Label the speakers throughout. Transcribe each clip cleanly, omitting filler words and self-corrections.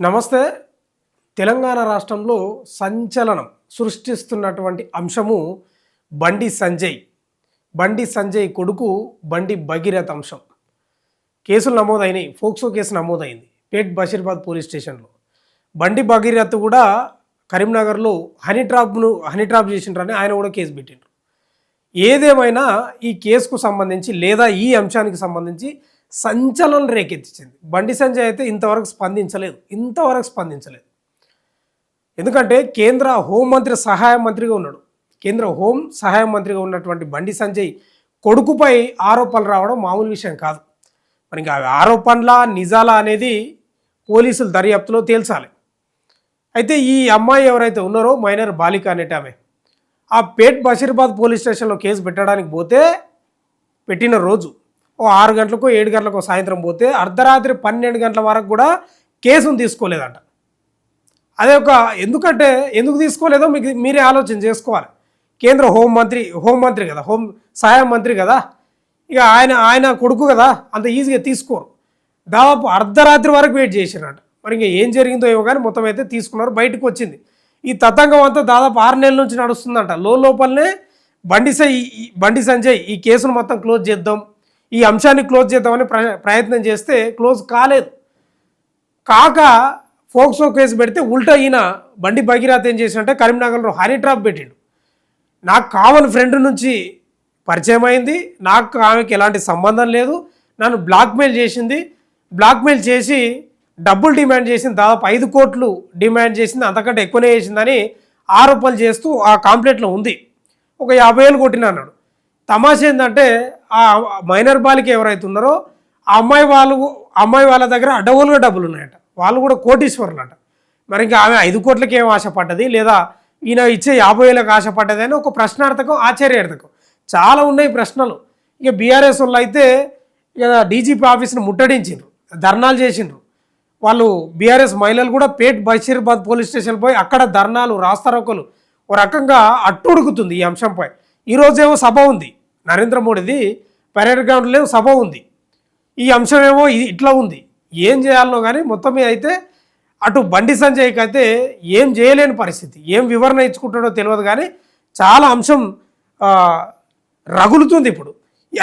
Speaker 1: నమస్తే. తెలంగాణ రాష్ట్రంలో సంచలనం సృష్టిస్తున్నటువంటి అంశము బండి సంజయ్. బండి సంజయ్ కొడుకు బండి భగీరథ్ అంశం. కేసులు నమోదైనాయి. ఫోక్సో కేసు నమోదైంది పేట్ బషీర్బాద్ పోలీస్ స్టేషన్లో. బండి భగీరథ్ కూడా కరీంనగర్లో హనీ ట్రాప్ చేసిండ్రని ఆయన కూడా కేసు పెట్టిండ్రు. ఏదేమైనా ఈ కేసుకు సంబంధించి లేదా ఈ అంశానికి సంబంధించి సంచలనం రేకెత్తించింది. బండి సంజయ్ అయితే ఇంతవరకు స్పందించలేదు. ఎందుకంటే కేంద్ర హోంమంత్రి సహాయ మంత్రిగా ఉన్నాడు. కేంద్ర హోం సహాయ మంత్రిగా ఉన్నటువంటి బండి సంజయ్ కొడుకుపై ఆరోపణలు రావడం మామూలు విషయం కాదు. మరి ఇంకా ఆరోపణల నిజాలా అనేది పోలీసులు దర్యాప్తులో తేల్చాలి. అయితే ఈ అమ్మాయి ఎవరైతే ఉన్నారో మైనర్ బాలిక అనేట ఆమె ఆ పేట్ బషీర్బాద్ పోలీస్ స్టేషన్లో కేసు పెట్టడానికి పోతే పెట్టిన రోజు 6 గంటలకు 7 గంటలకు సాయంత్రం పోతే అర్ధరాత్రి 12 గంటల వరకు కూడా కేసును తీసుకోలేదంట. అదే ఎందుకంటే ఎందుకు తీసుకోలేదో మీరే ఆలోచన చేసుకోవాలి. కేంద్ర హోంమంత్రి కదా, హోం సహాయ మంత్రి కదా, ఇక ఆయన కొడుకు కదా, అంత ఈజీగా తీసుకోరు. దాదాపు అర్ధరాత్రి వరకు వెయిట్ చేసినట్ట. మరి ఇంకా ఏం జరిగిందో ఏమో కానీ మొత్తం అయితే తీసుకున్నారు. బయటకు వచ్చింది. ఈ తతంగం అంతా దాదాపు 6 నెలల నుంచి నడుస్తుందంట. లోపలనే బండి సంజయ్ ఈ కేసును మొత్తం క్లోజ్ చేద్దాం, ఈ అంశాన్ని క్లోజ్ చేద్దామని ప్రయత్నం చేస్తే క్లోజ్ కాలేదు. కాక ఫోక్సో కేసు పెడితే ఉల్టా ఈయన బండి భగీరథ్ ఏం చేసినట్టే కరీంనగర్లో హనీ ట్రాప్ పెట్టిండు. నాకు కామన్ ఫ్రెండ్ నుంచి పరిచయం అయింది, నాకు ఆమెకి ఎలాంటి సంబంధం లేదు, నన్ను బ్లాక్మెయిల్ చేసి డబ్బులు డిమాండ్ చేసింది, దాదాపు 5 కోట్లు డిమాండ్ చేసింది, అంతకంటే ఎక్కువనే చేసిందని ఆరోపణలు చేస్తూ ఆ కాంప్లైంట్లో ఉంది. ఒక 50,000 కొట్టిన అన్నాడు. తమాషా ఏంటంటే ఆ మైనర్ బాలిక ఎవరైతే ఉన్నారో ఆ అమ్మాయి వాళ్ళ దగ్గర అడ్డగోలుగా డబ్బులు ఉన్నాయట. వాళ్ళు కూడా కోటీశ్వరులు అంట. మరి ఇంకా ఆమె 5 కోట్లకి ఏం ఆశపడ్డది, లేదా ఈయన ఇచ్చే 50,000కి ఆశపడ్డది అని ఒక ప్రశ్నార్థకం, ఆశ్చర్యార్థకం చాలా ఉన్నాయి ప్రశ్నలు. ఇక బీఆర్ఎస్ వాళ్ళు అయితే ఇక డీజీపీ ఆఫీస్ని ముట్టడించిండ్రు, ధర్నాలు చేసిండ్రు. వాళ్ళు బీఆర్ఎస్ మహిళలు కూడా పేట్ బషీర్బాద్ పోలీస్ స్టేషన్ పోయి అక్కడ ధర్నాలు, రాస్తారోకలు, ఓ రకంగా అట్టుడుగుతుంది ఈ అంశంపై. ఈరోజేమో సభ ఉంది, నరేంద్ర మోడీది పరేడ్ గ్రౌండ్లో సభ ఉంది. ఈ అంశం ఏమో ఇట్లా ఉంది. ఏం చేయాలనో కానీ మొత్తం మీద అయితే అటు బండి సంజయ్కి అయితే ఏం చేయలేని పరిస్థితి. ఏం వివరణ ఇచ్చుకుంటాడో తెలియదు కానీ చాలా అంశం రగులుతుంది ఇప్పుడు.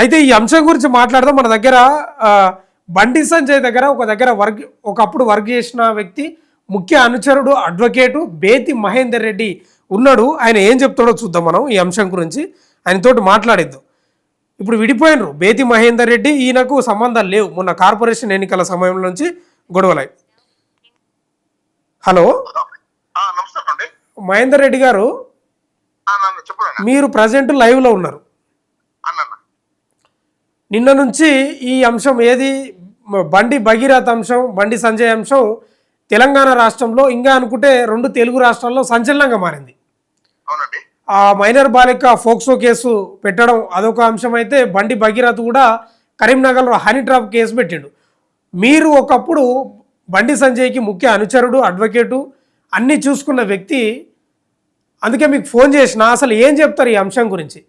Speaker 1: అయితే ఈ అంశం గురించి మాట్లాడదాం. మన దగ్గర బండి సంజయ్ దగ్గర ఒకప్పుడు వర్క్ చేసిన వ్యక్తి, ముఖ్య అనుచరుడు, అడ్వకేటు బేతి మహేందర్ రెడ్డి ఉన్నాడు. ఆయన ఏం చెప్తాడో చూద్దాం మనం ఈ అంశం గురించి. ఆయనతోటి మాట్లాడిద్దాం. ఇప్పుడు విడిపోయినరు బేతి మహేందర్ రెడ్డి, ఈయనకు సంబంధాలు లేవు. మొన్న కార్పొరేషన్ ఎన్నికల సమయం నుంచి గొడవలై. హలో మహేందర్ రెడ్డి గారు, మీరు ప్రజెంట్ లైవ్లో ఉన్నారు. నిన్న నుంచి ఈ అంశం ఏది బండి భగీరథ్ అంశం, బండి సంజయ్ అంశం తెలంగాణ రాష్ట్రంలో, ఇంకా అనుకుంటే 2 తెలుగు రాష్ట్రాల్లో సంచలనంగా మారింది. ఆ మైనర్ బాలిక ఫోక్సో కేసు పెట్టడం అదొక అంశం అయితే, బండి భగీరథ్ కూడా కరీంనగర్లో హనీ ట్రాప్ కేసు పెట్టిండు. మీరు ఒకప్పుడు బండి సంజయ్కి ముఖ్య అనుచరుడు, అడ్వకేటు, అన్నీ చూసుకున్న వ్యక్తి. అందుకే మీకు ఫోన్ చేసిన. అసలు ఏం చెప్తారు ఈ అంశం గురించి?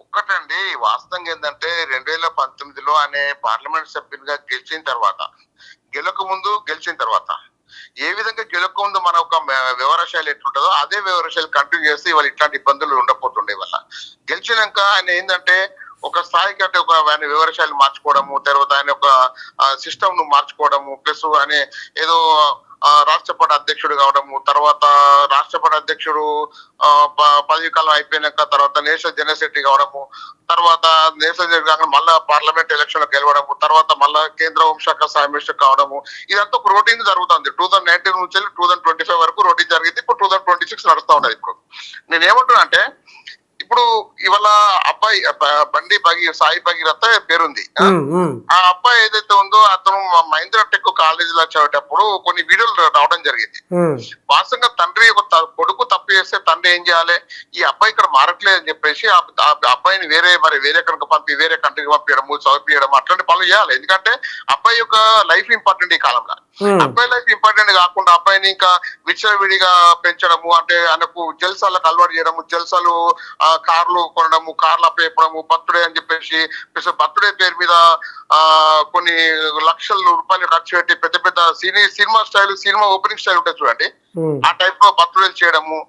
Speaker 2: ఒక్కటండి, వాస్తవంగా ఏంటంటే 2019లో ఆయన పార్లమెంట్ సభ్యునిగా గెలిచిన తర్వాత ఏ విధంగా గెలకముందు మన ఒక వ్యవహారశైలి ఎట్లుంటుందో అదే వ్యవహారశైలి కంటిన్యూ చేస్తే ఇవాళ ఇట్లాంటి ఇబ్బందులు ఉండకపోతుండే. వల్ల గెలిచినాక ఆయన ఏంటంటే ఒక స్థాయికి అంటే ఆయన వ్యవహారశైలి మార్చుకోవడము, తర్వాత ఆయన ఒక సిస్టమ్ ను మార్చుకోవడము, ప్లస్ ఆయన ఏదో రాష్ట్రపతి అధ్యక్షుడు కావడము, తర్వాత రాష్ట్రపతి అధ్యక్షుడు పదవి కాలం అయిపోయినాక తర్వాత నేషనల్ జనరల్ సెక్రటరీ కావడము, తర్వాత నేషనల్ సెక్రటరీ కాకుండా మళ్ళా పార్లమెంట్ ఎలక్షన్ లో గెలవడము, తర్వాత మళ్ళా కేంద్ర హోంశాఖ సహాయ మినిస్టర్ కావడము. ఇదంతా ఒక రొటీన్ జరుగుతుంది. 2019 నుంచి 2025 వరకు రొటీన్ జరిగింది. ఇప్పుడు 2026 నడుస్తా ఉన్నది. ఇప్పుడు నేను ఏమంటున్నా అంటే, ఇప్పుడు ఇవాళ అబ్బాయి సాయి భగీరథ్ పేరుంది. ఆ అబ్బాయి ఏదైతే ఉందో అతను మహేంద్ర టెక్ కాలేజీలో చదివేటప్పుడు కొన్ని వీడియోలు రావడం జరిగింది. వాస్తవంగా తండ్రి కొడుకు తప్పు చేస్తే తండ్రి ఏం చేయాలి, ఈ అబ్బాయి ఇక్కడ మారట్లేదు అని చెప్పేసి ఆ అబ్బాయిని వేరే కనుక వేరే కంట్రీకి పంపించడము, చదివించడం, అట్లాంటి పనులు చేయాలి. ఎందుకంటే అబ్బాయి యొక్క లైఫ్ ఇంపార్టెంట్ ఈ కాలంలో. అబ్బాయి లైఫ్ ఇంపార్టెంట్ కాకుండా అబ్బాయిని ఇంకా విచ్చలవిడిగా పెంచడము, అంటే ఆయనకు జల్సాలకు అలవాటు చేయడము, జల్సాలు కార్లు కొనడము, కార్లు అప్పేయడము, బర్త్డే అని చెప్పేసి బర్త్డే పేరు మీద కొన్ని లక్షల రూపాయలు ఖర్చు పెట్టి పెద్ద పెద్ద cinema style, cinema opening style ఉంటుంది చూడండి,
Speaker 1: ఉమ్,
Speaker 2: ఆ టైప్ లో బర్త్డేలు చేయడము,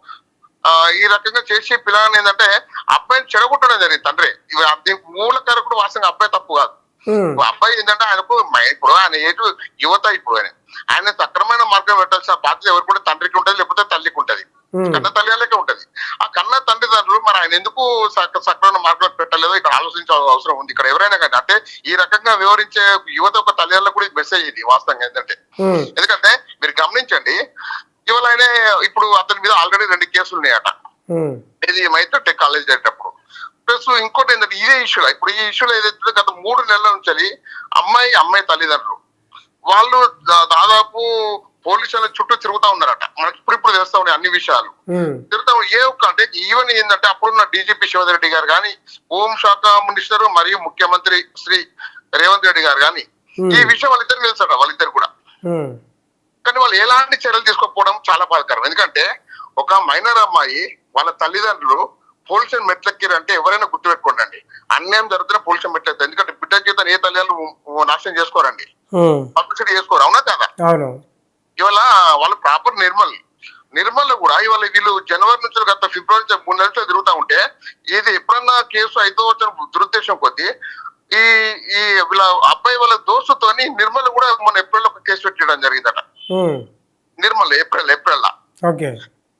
Speaker 2: ఈ రకంగా చేసి పిల్లలని ఏంటంటే అబ్బాయిని చెడగొట్టడం జరిగింది తండ్రి. దీనికి మూల కారకుడు వాస్తవంగా అబ్బాయి తప్పు కాదు.
Speaker 1: ఉమ్,
Speaker 2: అబ్బాయి ఏంటంటే ఆయనకు ఇప్పుడు ఆయన ఏటు యువత, ఇప్పుడు ఆయన సక్రమైన మార్గం పెట్టాల్సిన బాధ్యత ఎవరు కూడా తండ్రికి ఉంటది, లేకపోతే తల్లికి ఉంటది,
Speaker 1: ఉమ్,
Speaker 2: కన్న తల్లికే ఉంటది. ఆ కన్న తల్లిదండ్రులు మరి ఆయన ఎందుకు సక్రమైన మార్గం పెట్టలేదో ఇక్కడ ఆలోచించాల్సిన అవసరం ఉంది. ఇక్కడ ఎవరైనా కానీ అంటే ఈ రకంగా వివరించే యువత ఒక తల్లిదండ్రులకు కూడా మెసేజ్ ఇది వాస్తవంగా ఏంటంటే,
Speaker 1: ఉమ్,
Speaker 2: ఎందుకంటే మీరు గమనించండి, ఇవాళ ఆయన ఇప్పుడు అతని మీద ఆల్రెడీ 2 కేసులు ఉన్నాయట.
Speaker 1: ఉమ్,
Speaker 2: ఇది మైత్ర టెక్ కాలేజ్ జరిగేటప్పుడు. ప్లస్ ఇంకోటి ఏంటంటే ఇదే ఇష్యూలో, ఇప్పుడు ఈ ఇష్యూలో ఏదైతే గత 3 నెలల నుంచి అమ్మాయి తల్లిదండ్రులు వాళ్ళు దాదాపు పోలీసుల చుట్టూ తిరుగుతా ఉన్నారట. మనకి ఇప్పుడు తెలుస్తా ఉన్నాయి అన్ని విషయాలు.
Speaker 1: ఉమ్,
Speaker 2: తిరుగుతా ఏ ఒక్క అంటే ఈవెన్ ఏంటంటే అప్పుడున్న డీజీపీ శివధర్ రెడ్డి గారు కానీ, హోంశాఖ మినిస్టర్ మరియు ముఖ్యమంత్రి శ్రీ రేవంత్ రెడ్డి గారు కానీ ఈ విషయం వాళ్ళిద్దరు తెలుసట, వాళ్ళిద్దరు కూడా.
Speaker 1: ఉమ్,
Speaker 2: కానీ వాళ్ళు ఎలాంటి చర్యలు తీసుకోకపోవడం చాలా బాధాకరం. ఎందుకంటే ఒక మైనర్ అమ్మాయి వాళ్ళ తల్లిదండ్రులు పోలీసులు మెట్లెక్కిరంటే ఎవరైనా గుర్తుపెట్టుకోండి, అన్యాయం జరుగుతున్న పోలీసులు మెట్లెత్తారు. ఎందుకంటే బిడ్డ జీవితాన్ని ఏ తల్లిదండ్రులు నాశనం చేసుకోరండి,
Speaker 1: ఉమ్,
Speaker 2: పబ్లిసిటీ చేసుకోరు, అవునా కదా?
Speaker 1: అవును.
Speaker 2: ఇవాళ వాళ్ళు ప్రాపర్ నిర్మల్ కూడా ఇవాళ వీళ్ళు జనవరి నుంచి గత ఫిబ్రవరి 3 నెలలు తిరుగుతా ఉంటే ఇది ఎప్పుడన్నా కేసు అయితే వచ్చిన దురుద్దేశం కొద్ది ఈ ఈ వీళ్ళ అబ్బాయి వాళ్ళ దోస్తుతోని నిర్మల్ కూడా మన ఏప్రిల్ ఒక కేసు పెట్టడం జరిగిందట.
Speaker 1: ఉమ్,
Speaker 2: నిర్మల్ ఏప్రిల్ లా.
Speaker 1: ఓకే.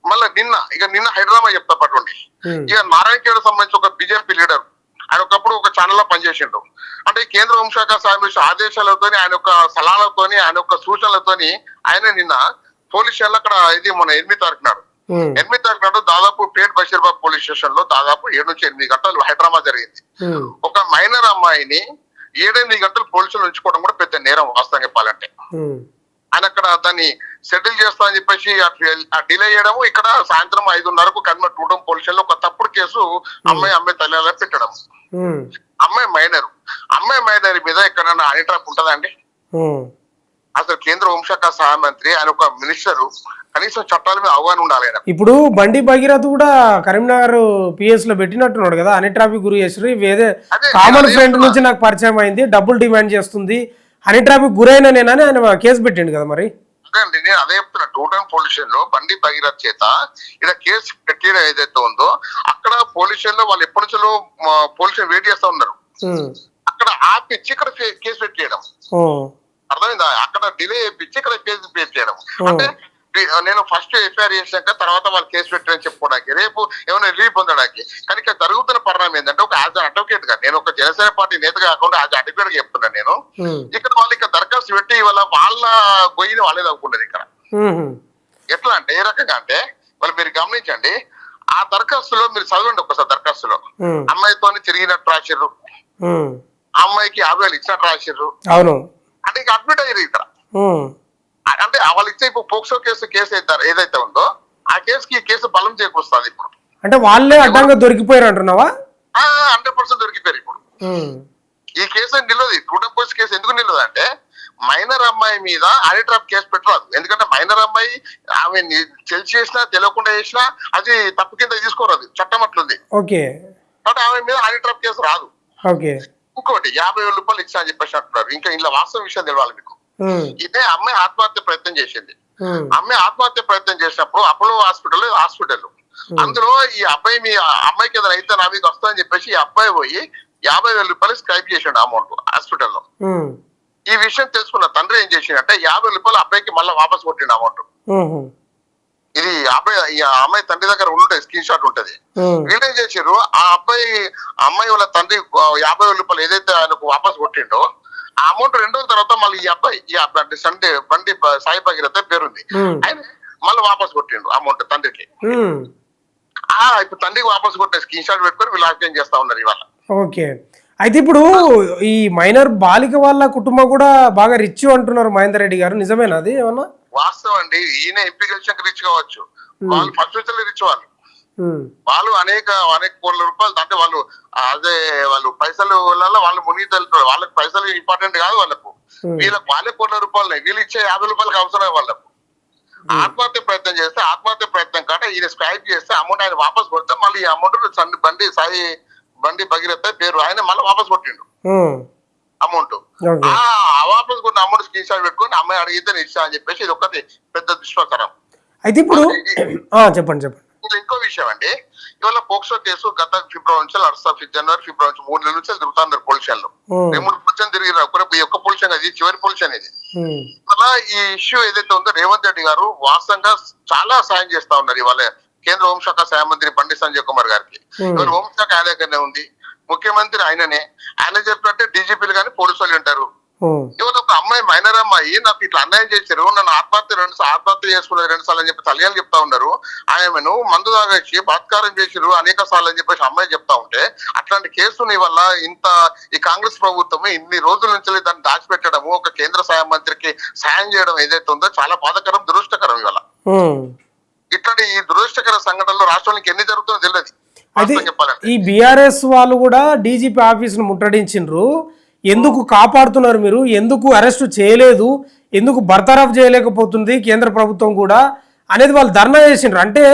Speaker 2: మళ్ళీ నిన్న హైదరాబాద్ చెప్తా పట్టుకోండి.
Speaker 1: ఉమ్,
Speaker 2: ఇక నారాయణఖేడ్ సంబంధించి ఒక బీజేపీ లీడర్, ఆయన ఒకప్పుడు ఒక ఛానల్ లో పనిచేసిండు. అంటే కేంద్ర హోంశాఖ సంబంధించిన ఆదేశాలతోని, ఆయన యొక్క సలహాలతోని, ఆయన యొక్క సూచనలతోని ఆయన నిన్న పోలీస్ స్టేషన్ అక్కడ ఇది మన 8 తారీఖు నాడు
Speaker 1: ఉమ్,
Speaker 2: 8 తారీఖు నాడు దాదాపు పేట్ బషీర్బాగ్ పోలీస్ స్టేషన్ లో దాదాపు 7 నుంచి 8 గంటలు హైదరాబాద్ జరిగింది.
Speaker 1: ఉమ్,
Speaker 2: ఒక మైనర్ అమ్మాయిని 7-8 గంటలు పోలీసులు ఉంచుకోవడం కూడా పెద్ద నేరం వాస్తవంగా చెప్పాలంటే.
Speaker 1: ఉమ్,
Speaker 2: ఆయన అక్కడ దాన్ని సెటిల్ చేస్తా అని చెప్పేసి డిలే చేయడము, ఇక్కడ సాయంత్రం 5:30కు కన్వర్ట్ టూటం పోలీస్ స్టేషన్ లో ఒక తప్పుడు కేసు అమ్మాయి తల్లి పెట్టడం.
Speaker 1: ఉమ్,
Speaker 2: అమ్మాయి మైనర్ మీద ఎక్కడన్నా హనీ ట్రాప్ ఉంటుందా అండి?
Speaker 1: ఉమ్,
Speaker 2: అసలు కేంద్ర హోంశాఖ సహాయ మంత్రి, ఆయన ఒక మినిస్టర్, కనీసం చట్టాల మీద అవగాహన ఉండాలి ఆయన.
Speaker 1: ఇప్పుడు బండి భగీరథ్ కూడా కరీంనగర్ పిఎస్ లో పెట్టినట్టున్నాడు కదా, హనీ ట్రాఫిక్ గురి చేసి వేరే కామన్ ఫ్రెండ్ నుంచి నాకు పరిచయం అయింది, డబ్బులు డిమాండ్ చేస్తుంది, హనీ ట్రాఫిక్ గురైన నేనని ఆయన కేసు పెట్టిండు కదా. మరి
Speaker 2: అదే అండి, నేను అదే చెప్తున్నా. టూటన్ పోలీస్ స్టేషన్ లో బండి భగీరథ్ చేత ఇక్కడ కేసు పెట్టడం ఏదైతే ఉందో అక్కడ పోలీస్ స్టేషన్ లో వాళ్ళు ఎప్పటి నుంచో పోలీసులు వెయిట్ చేస్తా ఉన్నారు.
Speaker 1: ఉమ్,
Speaker 2: అక్కడ ఆపిచ్చి ఇక్కడ కేసు పెట్టేయడం,
Speaker 1: ఉమ్,
Speaker 2: అర్థమైందా? అక్కడ డిలే చేయించి ఇక్కడ కేసు పెట్టేయడం. అంటే నేను ఫస్ట్ ఎఫ్ఐఆర్ చేసినాక తర్వాత వాళ్ళు కేసు పెట్టారని చెప్పుకోవడానికి, రేపు ఏమైనా రిలీఫ్ పొందడానికి. కానీ ఇక్కడ జరుగుతున్న పరిణామం ఏంటంటే ఒక యాజ్ అడ్వకేట్ గా, నేను ఒక జనసేన పార్టీ నేతగా కాకుండా యాజ్ అడ్వకేట్ గా చెప్తున్నాను నేను.
Speaker 1: ఉమ్,
Speaker 2: ఇక్కడ వాళ్ళు ఇక్కడ దరఖాస్తు పెట్టి వాళ్ళ గొయ్యిని వాళ్ళే తవ్వుకున్నారు ఇక్కడ.
Speaker 1: ఉమ్,
Speaker 2: ఎట్లా అంటే ఏ రకంగా అంటే వాళ్ళు మీరు గమనించండి, ఆ దరఖాస్తులో మీరు చదవండి ఒకసారి. దరఖాస్తులో
Speaker 1: ఉమ్,
Speaker 2: అమ్మాయితో తిరిగినట్టు రాసిర్రు,
Speaker 1: ఉమ్,
Speaker 2: ఆ అమ్మాయికి 50,000 ఇచ్చినట్టు రాసిర్రు.
Speaker 1: అవును.
Speaker 2: అంటే ఇక అడ్మిట్ అయ్యారు ఇక్కడ.
Speaker 1: ఉమ్,
Speaker 2: అంటే వాళ్ళు ఇచ్చే ఇప్పుడు పోక్సో కేసు ఏదైతే ఉందో ఆ కేసుకి ఈ కేసు బలం చేకూరుస్తుంది ఇప్పుడు.
Speaker 1: అంటే వాళ్ళే అడ్డంగా దొరికిపోయారు అంటున్నావా?
Speaker 2: 100% దొరికిపోయారు ఇప్పుడు.
Speaker 1: ఉమ్,
Speaker 2: ఈ కేసు నిలదు. టూటం పోలీస్ కేసు ఎందుకు నిలదు అంటే మైనర్ అమ్మాయి మీద హనీ ట్రాప్ కేసు పెట్టరాదు. ఎందుకంటే మైనర్ అమ్మాయి ఆమె తెలిసి చేసినా తెలియకుండా చేసినా అది తప్పు కింద తీసుకోరాదు, చట్టం అట్లుంది.
Speaker 1: ఓకే.
Speaker 2: కాబట్టి ఆమె మీద హనీ ట్రాప్ కేసు రాదు.
Speaker 1: ఓకే.
Speaker 2: ఇంకోటి 50,000 రూపాయలు ఇచ్చా అని చెప్పేసి అంటున్నారు. ఇంకా ఇలా వాస్తవ విషయం తెలవాలి మీకు.
Speaker 1: ఉమ్,
Speaker 2: ఇదే అమ్మాయి ఆత్మహత్య ప్రయత్నం చేసింది.
Speaker 1: ఉమ్,
Speaker 2: అమ్మాయి ఆత్మహత్య ప్రయత్నం చేసినప్పుడు అపోలో హాస్పిటల్ అందులో ఈ అమ్మాయికి ఏదైనా అయితే నా మీకు వస్తుందని చెప్పేసి ఈ అబ్బాయి పోయి 50,000 రూపాయలు స్క్రైబ్ చేసిండు అమౌంట్ హాస్పిటల్లో.
Speaker 1: ఉమ్,
Speaker 2: ఈ విషయం తెలుసుకున్న తండ్రి ఏం చేసిండంటే 50,000 రూపాయలు అబ్బాయికి మళ్ళీ వాపస్ కొట్టిండు అమౌంట్.
Speaker 1: ఉమ్,
Speaker 2: ఇది అమ్మాయి తండ్రి దగ్గర ఉంటది, స్క్రీన్ షాట్ ఉంటది.
Speaker 1: ఉమ్,
Speaker 2: వీళ్ళు ఏం చేసారు, ఆ అమ్మాయి వాళ్ళ తండ్రి 50,000 రూపాయలు ఏదైతే ఆయనకు వాపస్ కొట్టిండో ఆ అమౌంట్ 2 రోజుల తర్వాత మళ్ళీ ఈ అబ్బాయి సండే బండి సాయి భగీరథ పేరుంది,
Speaker 1: ఉమ్,
Speaker 2: ఆయన మళ్ళీ వాపస్ కొట్టిండు అమౌంట్ తండ్రికి.
Speaker 1: ఉమ్,
Speaker 2: ఇప్పుడు తండ్రికి వాపస్ కొట్టిన స్క్రీన్ షాట్ పెట్టుకొని వీళ్ళు ఆక్షన్ చేస్తా ఉన్నారు ఇవాళ.
Speaker 1: ఓకే. అయితే ఇప్పుడు ఈ మైనర్ బాలిక వాళ్ళ కుటుంబం కూడా బాగా రిచ్ అంటున్నారు మహేందర్ రెడ్డి గారు, నిజమేనా అది ఏమన్నా?
Speaker 2: వాస్తవం అండి. ఈయన ఎంపీ గెలిచాక రిచ్ కావచ్చు, వాళ్ళు ఫస్ట్ నుంచి రిచ్ వాళ్ళు అనేక కోట్ల రూపాయలు. అంటే వాళ్ళు పైసలు వాళ్ళు మునిగి తెలుస్తారు. వాళ్ళకి పైసలు ఇంపార్టెంట్ కాదు వాళ్ళకు, వాళ్ళే కోట్ల రూపాయలు. వీళ్ళు ఇచ్చే 50 రూపాయలకు అవసరం వాళ్ళకు. ఆత్మహత్య ప్రయత్నం చేస్తే ఆత్మహత్య ప్రయత్నం కాక ఈయన స్క్రైబ్ చేస్తే అమౌంట్ ఆయన వాపస్ కొడితే మళ్ళీ ఈ అమౌంట్ బండి భగీరథ పేరు ఆయన మళ్ళీ వాపస్ కొట్టిండు అమౌంట్.
Speaker 1: ఓకే.
Speaker 2: వాపస్ కొన్న అమౌంట్ స్క్రీన్ షాట్ పెట్టుకొని అమ్మాయి అడిగితే నేను ఇచ్చా అని చెప్పేసి ఇది ఒకటి పెద్ద దుష్ప్రచారం.
Speaker 1: అయితే ఇప్పుడు చెప్పండి చెప్పండి.
Speaker 2: ఇంకా ఇంకో విషయం అండి, ఇవాళ పోక్సో కేసు గత ఫిబ్రవరి నుంచి జనవరి ఫిబ్రవరి నుంచి 3 నెలల నుంచి తిరుగుతున్నారు పొలిషన్ లో.
Speaker 1: ఉమ్,
Speaker 2: 3 పొలిషన్ తిరిగిన ఈ ఒక్క పొలిషన్ అది చివరి పొలిషన్ ఇది.
Speaker 1: ఉమ్,
Speaker 2: ఇవాళ ఈ ఇష్యూ ఏదైతే ఉందో రేవంత్ రెడ్డి గారు వాస్తవంగా చాలా సాయం చేస్తా ఉన్నారు. ఇవాళ కేంద్ర హోంశాఖ సహాయ మంత్రి బండి సంజయ్ కుమార్ గారికి ఇవాళ హోంశాఖ ఆయన దగ్గరనే ఉంది, ముఖ్యమంత్రి ఆయననే. ఆయన చెప్పినట్టే డీజీపీలు కానీ పోలీసు వాళ్ళు ఉంటారు.
Speaker 1: ఉమ్,
Speaker 2: ఇవాళ ఒక అమ్మాయి మైనర్ అమ్మాయి నాకు ఇట్లా అన్యాయం చేశారు, నన్ను ఆత్మహత్య చేసుకున్నది 2 సార్లు అని చెప్పి తల్లిగారు చెప్తా ఉన్నారు. ఆమెను మందు తాగేసి బలాత్కారం చేసిరు అనేక సార్లు అని చెప్పేసి అమ్మాయి చెప్తా ఉంటే అట్లాంటి కేసుని వల్ల ఇంత ఈ కాంగ్రెస్ ప్రభుత్వం ఇన్ని రోజుల నుంచి దాన్ని దాచిపెట్టడము, ఒక కేంద్ర సహాయ మంత్రికి సాయం చేయడం ఏదైతే ఉందో చాలా బాధాకరం, దురదృష్టకరం. ఇవాళ
Speaker 1: ఉమ్.
Speaker 2: ఇట్లాంటి ఈ దురదృష్టకర సంఘటనలు రాష్ట్రానికి ఎన్ని జరుగుతుందో తెలియదు.
Speaker 1: అది
Speaker 2: వాస్తవం చెప్పాలంటే
Speaker 1: ఈ బీఆర్ఎస్ వాళ్ళు కూడా డీజీపీ ఆఫీస్ను ముట్టడించిండ్రు. ఎందుకు కాపాడుతున్నారు మీరు, ఎందుకు అరెస్టు చేయలేదు, ఎందుకు బర్తరఫ్ చేయలేకపోతుంది కేంద్ర ప్రభుత్వం కూడా అనేది వాళ్ళు ధర్నా చేసిండ్రు. అంటే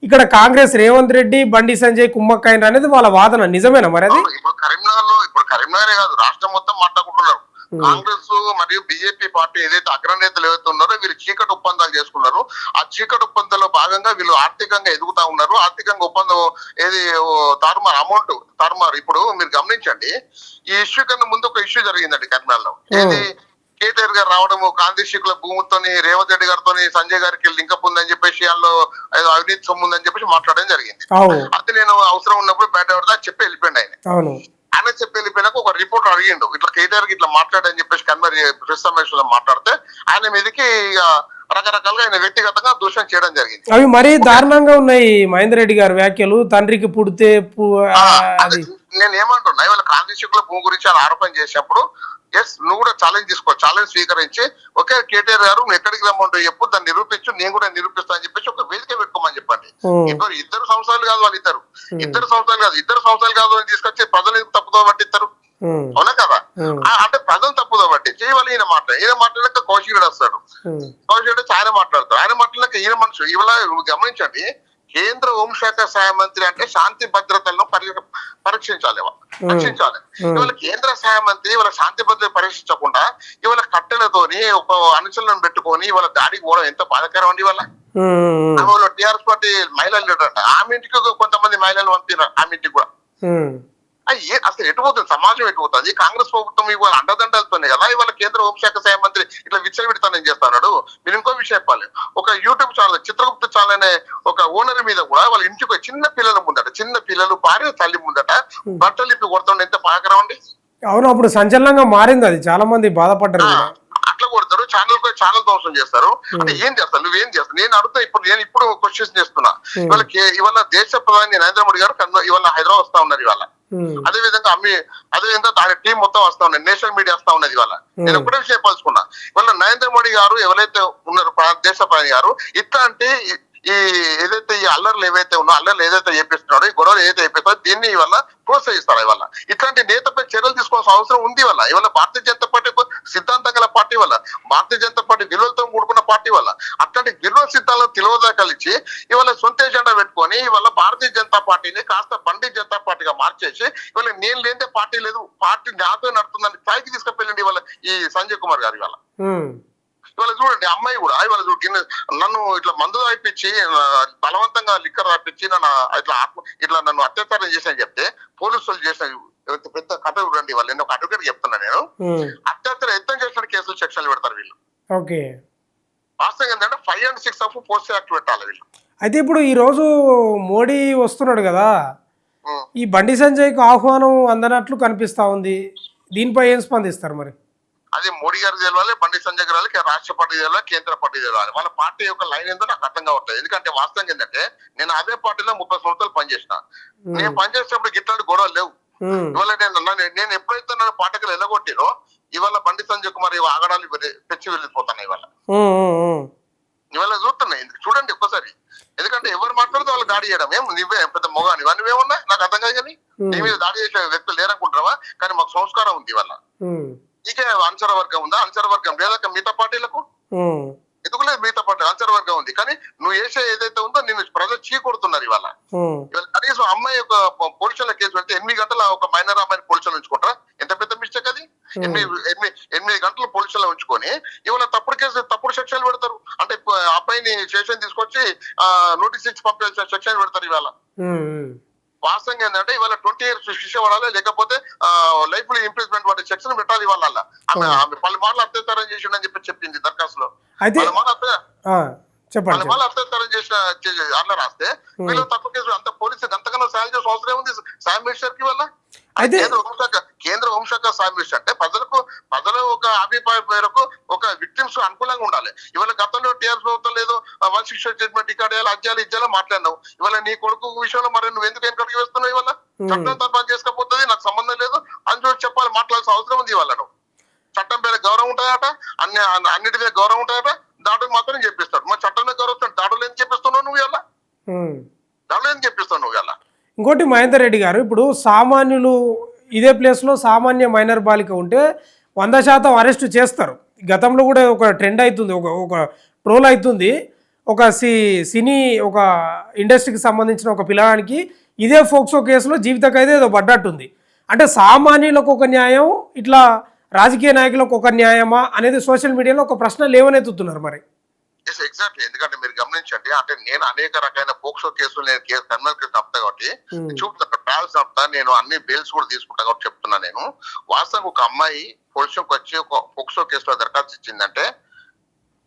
Speaker 1: ఇక్కడ కాంగ్రెస్ రేవంత్ రెడ్డి బండి సంజయ్ కుమ్మక్కైన అనేది వాళ్ళ వాదన. నిజమేనా మరి అది?
Speaker 2: ఇప్పుడు కరీంనగరే కాదు రాష్ట్రం మొత్తం మాట్లాడుకుంటున్నారు. కాంగ్రెస్ మరియు బీజేపీ పార్టీ ఏదైతే అగ్రనేతలు ఏవైతే ఉన్నారో వీళ్ళు చీకటి ఒప్పందాలు చేసుకున్నారు. ఆ చీకటి ఒప్పందంలో భాగంగా వీళ్ళు ఆర్థికంగా ఎదుగుతా ఉన్నారు. ఆర్థికంగా ఒప్పందం ఏది తారుమారు అమౌంట్ తారుమారు. ఇప్పుడు మీరు గమనించండి, ఈ ఇష్యూ కన్నా ముందు ఒక ఇష్యూ జరిగిందండి కరీంనగర్లో. ఏది కేటీఆర్ గారు రావడము, గాంధీ శిఖుల భూమితోని రేవంత్ రెడ్డి గారితో సంజయ్ గారికి లింకప్ ఉందని చెప్పేసి వాళ్ళు ఏదో అవినీతి సొమ్ము ఉందని చెప్పేసి మాట్లాడడం జరిగింది. అది నేను అవసరం ఉన్నప్పుడు బయట పడతా చెప్పి వెళ్ళిపోయింది ఆయన. ఆయన చెప్పి వెళ్ళిపోయినాక ఒక రిపోర్ట్ అడిగిండు, ఇట్లా కేటీఆర్ కి ఇట్లా మాట్లాడని చెప్పేసి కన్వర్ ప్రెస్ సమావేశంలో మాట్లాడితే ఆయన మీదకి రకరకాలుగా ఆయన వ్యక్తిగతంగా దూషణ చేయడం జరిగింది.
Speaker 1: అవి మరీ దారుణంగా ఉన్నాయి మహేందర్ రెడ్డి గారి వ్యాఖ్యలు. తండ్రికి పుడితే
Speaker 2: నేను ఏమంటున్నా, ఇవాళ గాంధీ శిఖుల భూమి గురించి ఆయన ఆరోపణ చేసినప్పుడు ఎస్ నువ్వు కూడా ఛాలెంజ్ తీసుకో, ఛాలెంజ్ స్వీకరించి ఒకే కేటీఆర్ గారు నువ్వు ఎక్కడికి రమ్మంటూ చెప్పు, దాన్ని నిరూపించు, నేను కూడా నిరూపిస్తా అని చెప్పేసి ఒక వేదిక పెట్టుకోమని చెప్పండి. ఇద్దరు సంవత్సరాలు కాదు వాళ్ళు ఇద్దరు సంవత్సరాలు కాదు అని తీసుకొచ్చి ప్రజలు ఎందుకు తప్పుదో పట్టిస్తారు? అవునా కదా? అంటే ప్రజలు తప్పుదో పట్టించి ఇవాళ ఈయన మాట్లాడాక కౌశికుడు వస్తాడు, కౌశికుడు ఆయన మాట్లాడతాడు, ఆయన మాట్లాడాక ఈయన మనుషులు. ఇవాళ గమనించండి, కేంద్ర హోంశాఖ సహాయ మంత్రి అంటే శాంతి భద్రతలను పరీక్షించాలి, రక్షించాలి. ఇవాళ కేంద్ర సహాయ మంత్రి ఇవాళ శాంతి భద్రత పరీక్షించకుండా ఇవాళ కట్టెలతోని ఒక అనుచరులను పెట్టుకొని ఇవాళ దాడికి పోవడం ఎంత బాధాకరం అండి. ఇవాళ టీఆర్ఎస్ పార్టీ మహిళలు లీడర్ ఆమె ఇంటికి కొంతమంది మహిళలు పంపినారు, ఆమె ఇంటికి కూడా. అసలు ఎటుపోతుంది సమాజం, ఎటుపోతుంది? కాంగ్రెస్ ప్రభుత్వం ఇవాళ అండదండలతోనే కదా ఇవాళ కేంద్ర హోంశాఖ సహాయ మంత్రి ఇట్లా విచ్చలవిడితనం చేస్తున్నాడు. మీరు ఇంకో విషయం చెప్పాలి, ఒక యూట్యూబ్ ఛానల్ చిత్రగుప్త ఛానల్ అనే ఒక ఓనర్ మీద కూడా వాళ్ళ ఇంటికి చిన్న పిల్లల ముందట, చిన్న పిల్లలు భార్య తల్లి ముందట బట్టలు ఇప్పి కొడుతుండే ఎంత బాధకరం అండి.
Speaker 1: అవును, అప్పుడు సంచలనంగా మారింది, అది చాలా మంది బాధపడ్డారు.
Speaker 2: అట్లా కొడతారు, ఛానల్ ధ్వంసం చేస్తారు. అంటే ఏం చేస్తారు, నువ్వేం చేస్తావు? నేను ఇప్పుడు క్వశ్చన్ చేస్తున్నా. ఇవాళ దేశ ప్రధాని నరేంద్ర మోడీ గారు ఇవాళ హైదరాబాద్ వస్తా ఉన్నారు ఇవాళ. అదే విధంగా దాని టీం మొత్తం వస్తా ఉన్నది, నేషనల్ మీడియా వస్తా ఉన్నది. ఇవాళ నేను ఒకటే విషయం చెప్పాల్సుకున్నా, ఇవాళ నరేంద్ర మోడీ గారు ఎవరైతే ఉన్నారు దేశ ప్రధాని గారు ఇట్లాంటి ఈ ఏదైతే ఈ అల్లర్లు ఏవైతే ఉన్నాయో, అల్లర్లు ఏదైతే చేపిస్తున్నాడో, ఈ గొడవలు ఏదైతే చేపిస్తారో దీన్ని ఇవాళ ప్రోత్సహిస్తారు. ఇవాళ ఇట్లాంటి నేతపై చర్యలు తీసుకోవాల్సిన అవసరం ఉంది. ఇవాళ భారతీయ జనతా పార్టీ సిద్ధాంతం గల పార్టీ వల్ల, భారతీయ జనతా పార్టీ విలువలతో కూడుకున్న పార్టీ వల్ల అట్లాంటి విలువ సిద్ధాలను తెలివదా కలిసి ఇవాళ సొంత ఎజెండా పెట్టుకొని ఇవాళ భారతీయ జనతా పార్టీని కాస్త బండి జనతా పార్టీగా మార్చేసి ఇవాళ నేను లేదే పార్టీ లేదు, పార్టీ నాతో నడుతుందని స్థాయికి తీసుకెళ్ళండి ఇవాళ ఈ సంజయ్ కుమార్ గారు. ఇవాళ చూడండి, అమ్మాయి కూడా ఇవాళ నన్ను ఇట్లా మందు తాగిపించి బలవంతంగా లిక్కర్ తాగిపించి ఇట్లా నన్ను అత్యాచారం చేశాను చెప్తే పోలీసులు చేసిన పెద్ద కథ చూడండి. వాళ్ళు నేను ఒక అడ్వకేట్ చెప్తున్నా, నేను అత్యాచారం యత్నం చేసిన కేసులు సెక్షన్లు పెడతారు వీళ్ళు. వాస్తవం ఏంటంటే 5 and 6 ఆఫ్ పోస్ట్ యాక్ట్ పెట్టాలి వీళ్ళు.
Speaker 1: అయితే ఇప్పుడు ఈ రోజు మోడీ వస్తున్నాడు కదా, ఈ బండి సంజయ్కి ఆహ్వానం అందనట్లు కనిపిస్తా ఉంది. దీనిపై ఏం స్పందిస్తారు మరి?
Speaker 2: అది మోడీ గారికి తెలవాలి, బండి సంజయ్ గారికి, రాష్ట్ర పార్టీ తెలవాలి, కేంద్ర పార్టీ తెలవాలి. వాళ్ళ పార్టీ యొక్క లైన్ ఏందో నాకు అర్థం కావట్లేదు. ఎందుకంటే వాస్తవం ఏంటంటే నేను అదే పార్టీలో 30 సంవత్సరాలు పనిచేసిన. నేను పనిచేసేటప్పుడు ఇట్లాంటి గొడవలు లేవు. ఇవాళ నేను ఎప్పుడైతే నన్ను పార్టీలు వెళ్ళగొట్టిరో ఇవాళ బండి సంజయ్ కుమార్ ఆగడాలు పెంచి వెళ్ళిపోతాను. ఇవాళ చూస్తున్నాయి, చూడండి ఒక్కసారి. ఎందుకంటే ఎవరు మాట్లాడితే వాళ్ళు దాడి చేయడం, నువ్వే పెద్ద మొగాని నువ్వేమన్నా నాకు అర్థం కాదు. కానీ నీ మీద దాడి చేసే వ్యక్తులు లేరనుకుంటావా? కానీ మాకు సంస్కారం ఉంది. ఇవాళ నీకే అనుచర వర్గం ఉందా? అనుచర వర్గం లేదా మిగతా పార్టీలకు? ఎందుకు లేదు? మిగతా పార్టీ అనుచర వర్గం ఉంది. కానీ నువ్వు వేసే ఏదైతే ఉందో నిన్ను ప్రజలు చీకొడుతున్నారు. ఇవాళ కనీసం అమ్మాయి యొక్క పోలీసుల కేసు పెడితే 8 గంటల ఒక మైనర్ అమ్మాయిని పోలీసులు ఉంచుకుంటారా? ఎంత పెద్ద మిస్టేక్ అది. ఎనిమిది గంటలు పోలీసులో ఉంచుకొని ఇవాళ తప్పుడు కేసు తప్పుడు సెక్షన్లు పెడతారు. అంటే అబ్బాయిని స్టేషన్ తీసుకొచ్చి నోటీస్ ఇచ్చి పంపే సెక్షన్ పెడతారు ఇవాళ. వాస్తవంగా ఏంటంటే ఇవాళ 20 years శిక్ష పడాలి, లేకపోతే లైఫ్ ఇంప్రిజ్మెంట్ వాటి సెక్షన్ పెట్టాలి. ఇవాళ ఆమె పలుమార్లు అత్యాచారం చేసిండని చెప్పి చెప్పింది దరఖాస్తులో. పలుమార్లు అత్యాచారం చేసిన అట్లా రాస్తే వీళ్ళు తక్కువ కేసు అంత పోలీసు అంతకన్నా సాయం చేసిన అవసరం ఉంది సాయం మినిస్టర్ కి వల్ల. కేంద్ర హోంశాఖ సాయం మినిస్టర్ అంటే ప్రజల ఒక అభిప్రాయం మేరకు ఒక విక్టిమ్స్ అనుకూలంగా ఉండాలి. ఇవాళ గతంలో టీఆర్ఎస్ ప్రభుత్వం లేదు 160 ట్రీట్మెంట్ ఇక్కడ అజ్జాలు మాట్లాడినావు. ఇవాళ నీ కొడుకు విషయంలో మరి నువ్వు ఎందుకు వెనకడికి వేస్తున్నావు? ఇవాళ చట్టం తప్ప చేసుకోకపోతుంది, నాకు సంబంధం లేదు అని చెప్పాలి, మాట్లాడాల్సిన అవసరం ఉంది. ఇవాళ నువ్వు చట్టం మీద గౌరవం ఉంటాయట, అన్నిటి మీద గౌరవం ఉంటాయట, దాడులు మాత్రం చెప్పిస్తాడు. మరి చట్టం మీద గౌరవం దాడులు ఏం చెప్పిస్తున్నావు నువ్వు? ఇలా దాడులు ఏం చెప్పిస్తావు నువ్వు? ఇలా
Speaker 1: ఇంకోటి మహేందర్ రెడ్డి గారు, ఇప్పుడు సామాన్యులు ఇదే ప్లేస్లో సామాన్య మైనర్ బాలిక ఉంటే 100% అరెస్ట్ చేస్తారు. గతంలో కూడా ఒక ట్రెండ్ అవుతుంది, ఒక ట్రోల్ అవుతుంది. ఒక సినీ ఒక ఇండస్ట్రీకి సంబంధించిన ఒక పిల్లగానికి ఇదే ఫోక్సో కేసులో జీవిత ఖైదు ఏదో పడ్డట్టుంది. అంటే సామాన్యులకు ఒక న్యాయం, ఇట్లా రాజకీయ నాయకులకు ఒక న్యాయమా అనేది సోషల్ మీడియాలో ఒక ప్రశ్న లేవనెత్తుతున్నారు. మరి
Speaker 2: ఎగ్జాక్ట్లీ, ఎందుకంటే మీరు గమనించండి, అంటే నేను అనేక రకమైన పోక్సో కేసులు నేను క్రిమినల్ కేసు నప్పుతా కాబట్టి చూపుతా, ట్రావెల్స్ నప్పుతా, నేను అన్ని బెయిల్స్ కూడా తీసుకుంటా కాబట్టి చెప్తున్నా. నేను వాస్తవం ఒక అమ్మాయి పోలీసులకు వచ్చి ఒక పోక్సో కేసులో దరఖాస్తు ఇచ్చిందంటే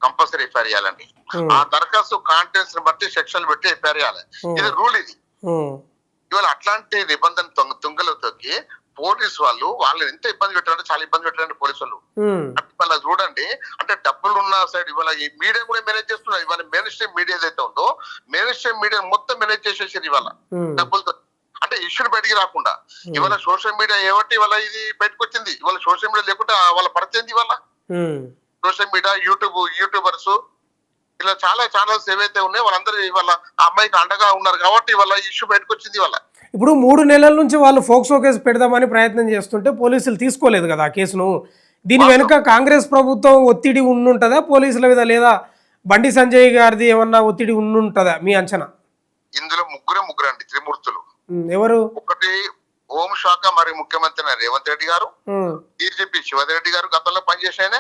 Speaker 2: కంపల్సరీ ఎఫ్ఐఆర్ చేయాలండి. ఆ దరఖాస్తు కాంటెంట్స్ ని బట్టి సెక్షన్లు పెట్టి ఎఫ్ఐఆర్ చేయాలి. ఇది రూల్. ఇది ఇవాళ అట్లాంటి నిబంధన తుంగలో తొక్కి పోలీసు వాళ్ళు ఎంత ఇబ్బంది పెట్టారంటే చాలా ఇబ్బంది పెట్టారండి పోలీసు వాళ్ళు. ఇవాళ చూడండి, అంటే డబ్బులు ఉన్న సైడ్ ఇవాళ ఈ మీడియా కూడా మేనేజ్ చేస్తున్నారు. ఇవాళ మెయిన్ స్ట్రీమ్ మీడియా ఏదైతే ఉందో మెయిన్ స్ట్రీమ్ మీడియా మొత్తం మేనేజ్ చేసేసారు ఇవాళ డబ్బులతో. అంటే ఇష్యూలు బయటికి రాకుండా ఇవాళ సోషల్ మీడియా ఏమంటే ఇవాళ ఇది బయటకు వచ్చింది. ఇవాళ సోషల్ మీడియా లేకుండా వాళ్ళ పరిస్థితి ఇవాళ సోషల్ మీడియా యూట్యూబర్స్ ఇలా చాలా ఛానల్స్ ఏవైతే ఉన్నాయో వాళ్ళందరూ ఇవాళ ఆ అమ్మాయికి అండగా ఉన్నారు కాబట్టి ఇవాళ ఇష్యూ బయటకు వచ్చింది. ఇవాళ
Speaker 1: ఇప్పుడు 3 నెలల నుంచి వాళ్ళు ఫోక్సో కేసు పెడదామని ప్రయత్నం చేస్తుంటే పోలీసులు తీసుకోలేదు కదా ఆ కేసును. దీని వెనుక కాంగ్రెస్ ప్రభుత్వం ఒత్తిడి ఉండుంటుందా పోలీసుల మీద, లేదా బండి సంజయ్ గారిది ఏమన్నా ఒత్తిడి ఉండుంటుందా మీ అంచనా?
Speaker 2: ఇందులో ముగ్గురు అండి త్రిమూర్తులు.
Speaker 1: ఎవరు?
Speaker 2: ఒకటి హోంశాఖ మరి ముఖ్యమంత్రి రేవంత్ రెడ్డి గారు, డీజీపీ శివరెడ్డి గారు గతంలో పనిచేసిన,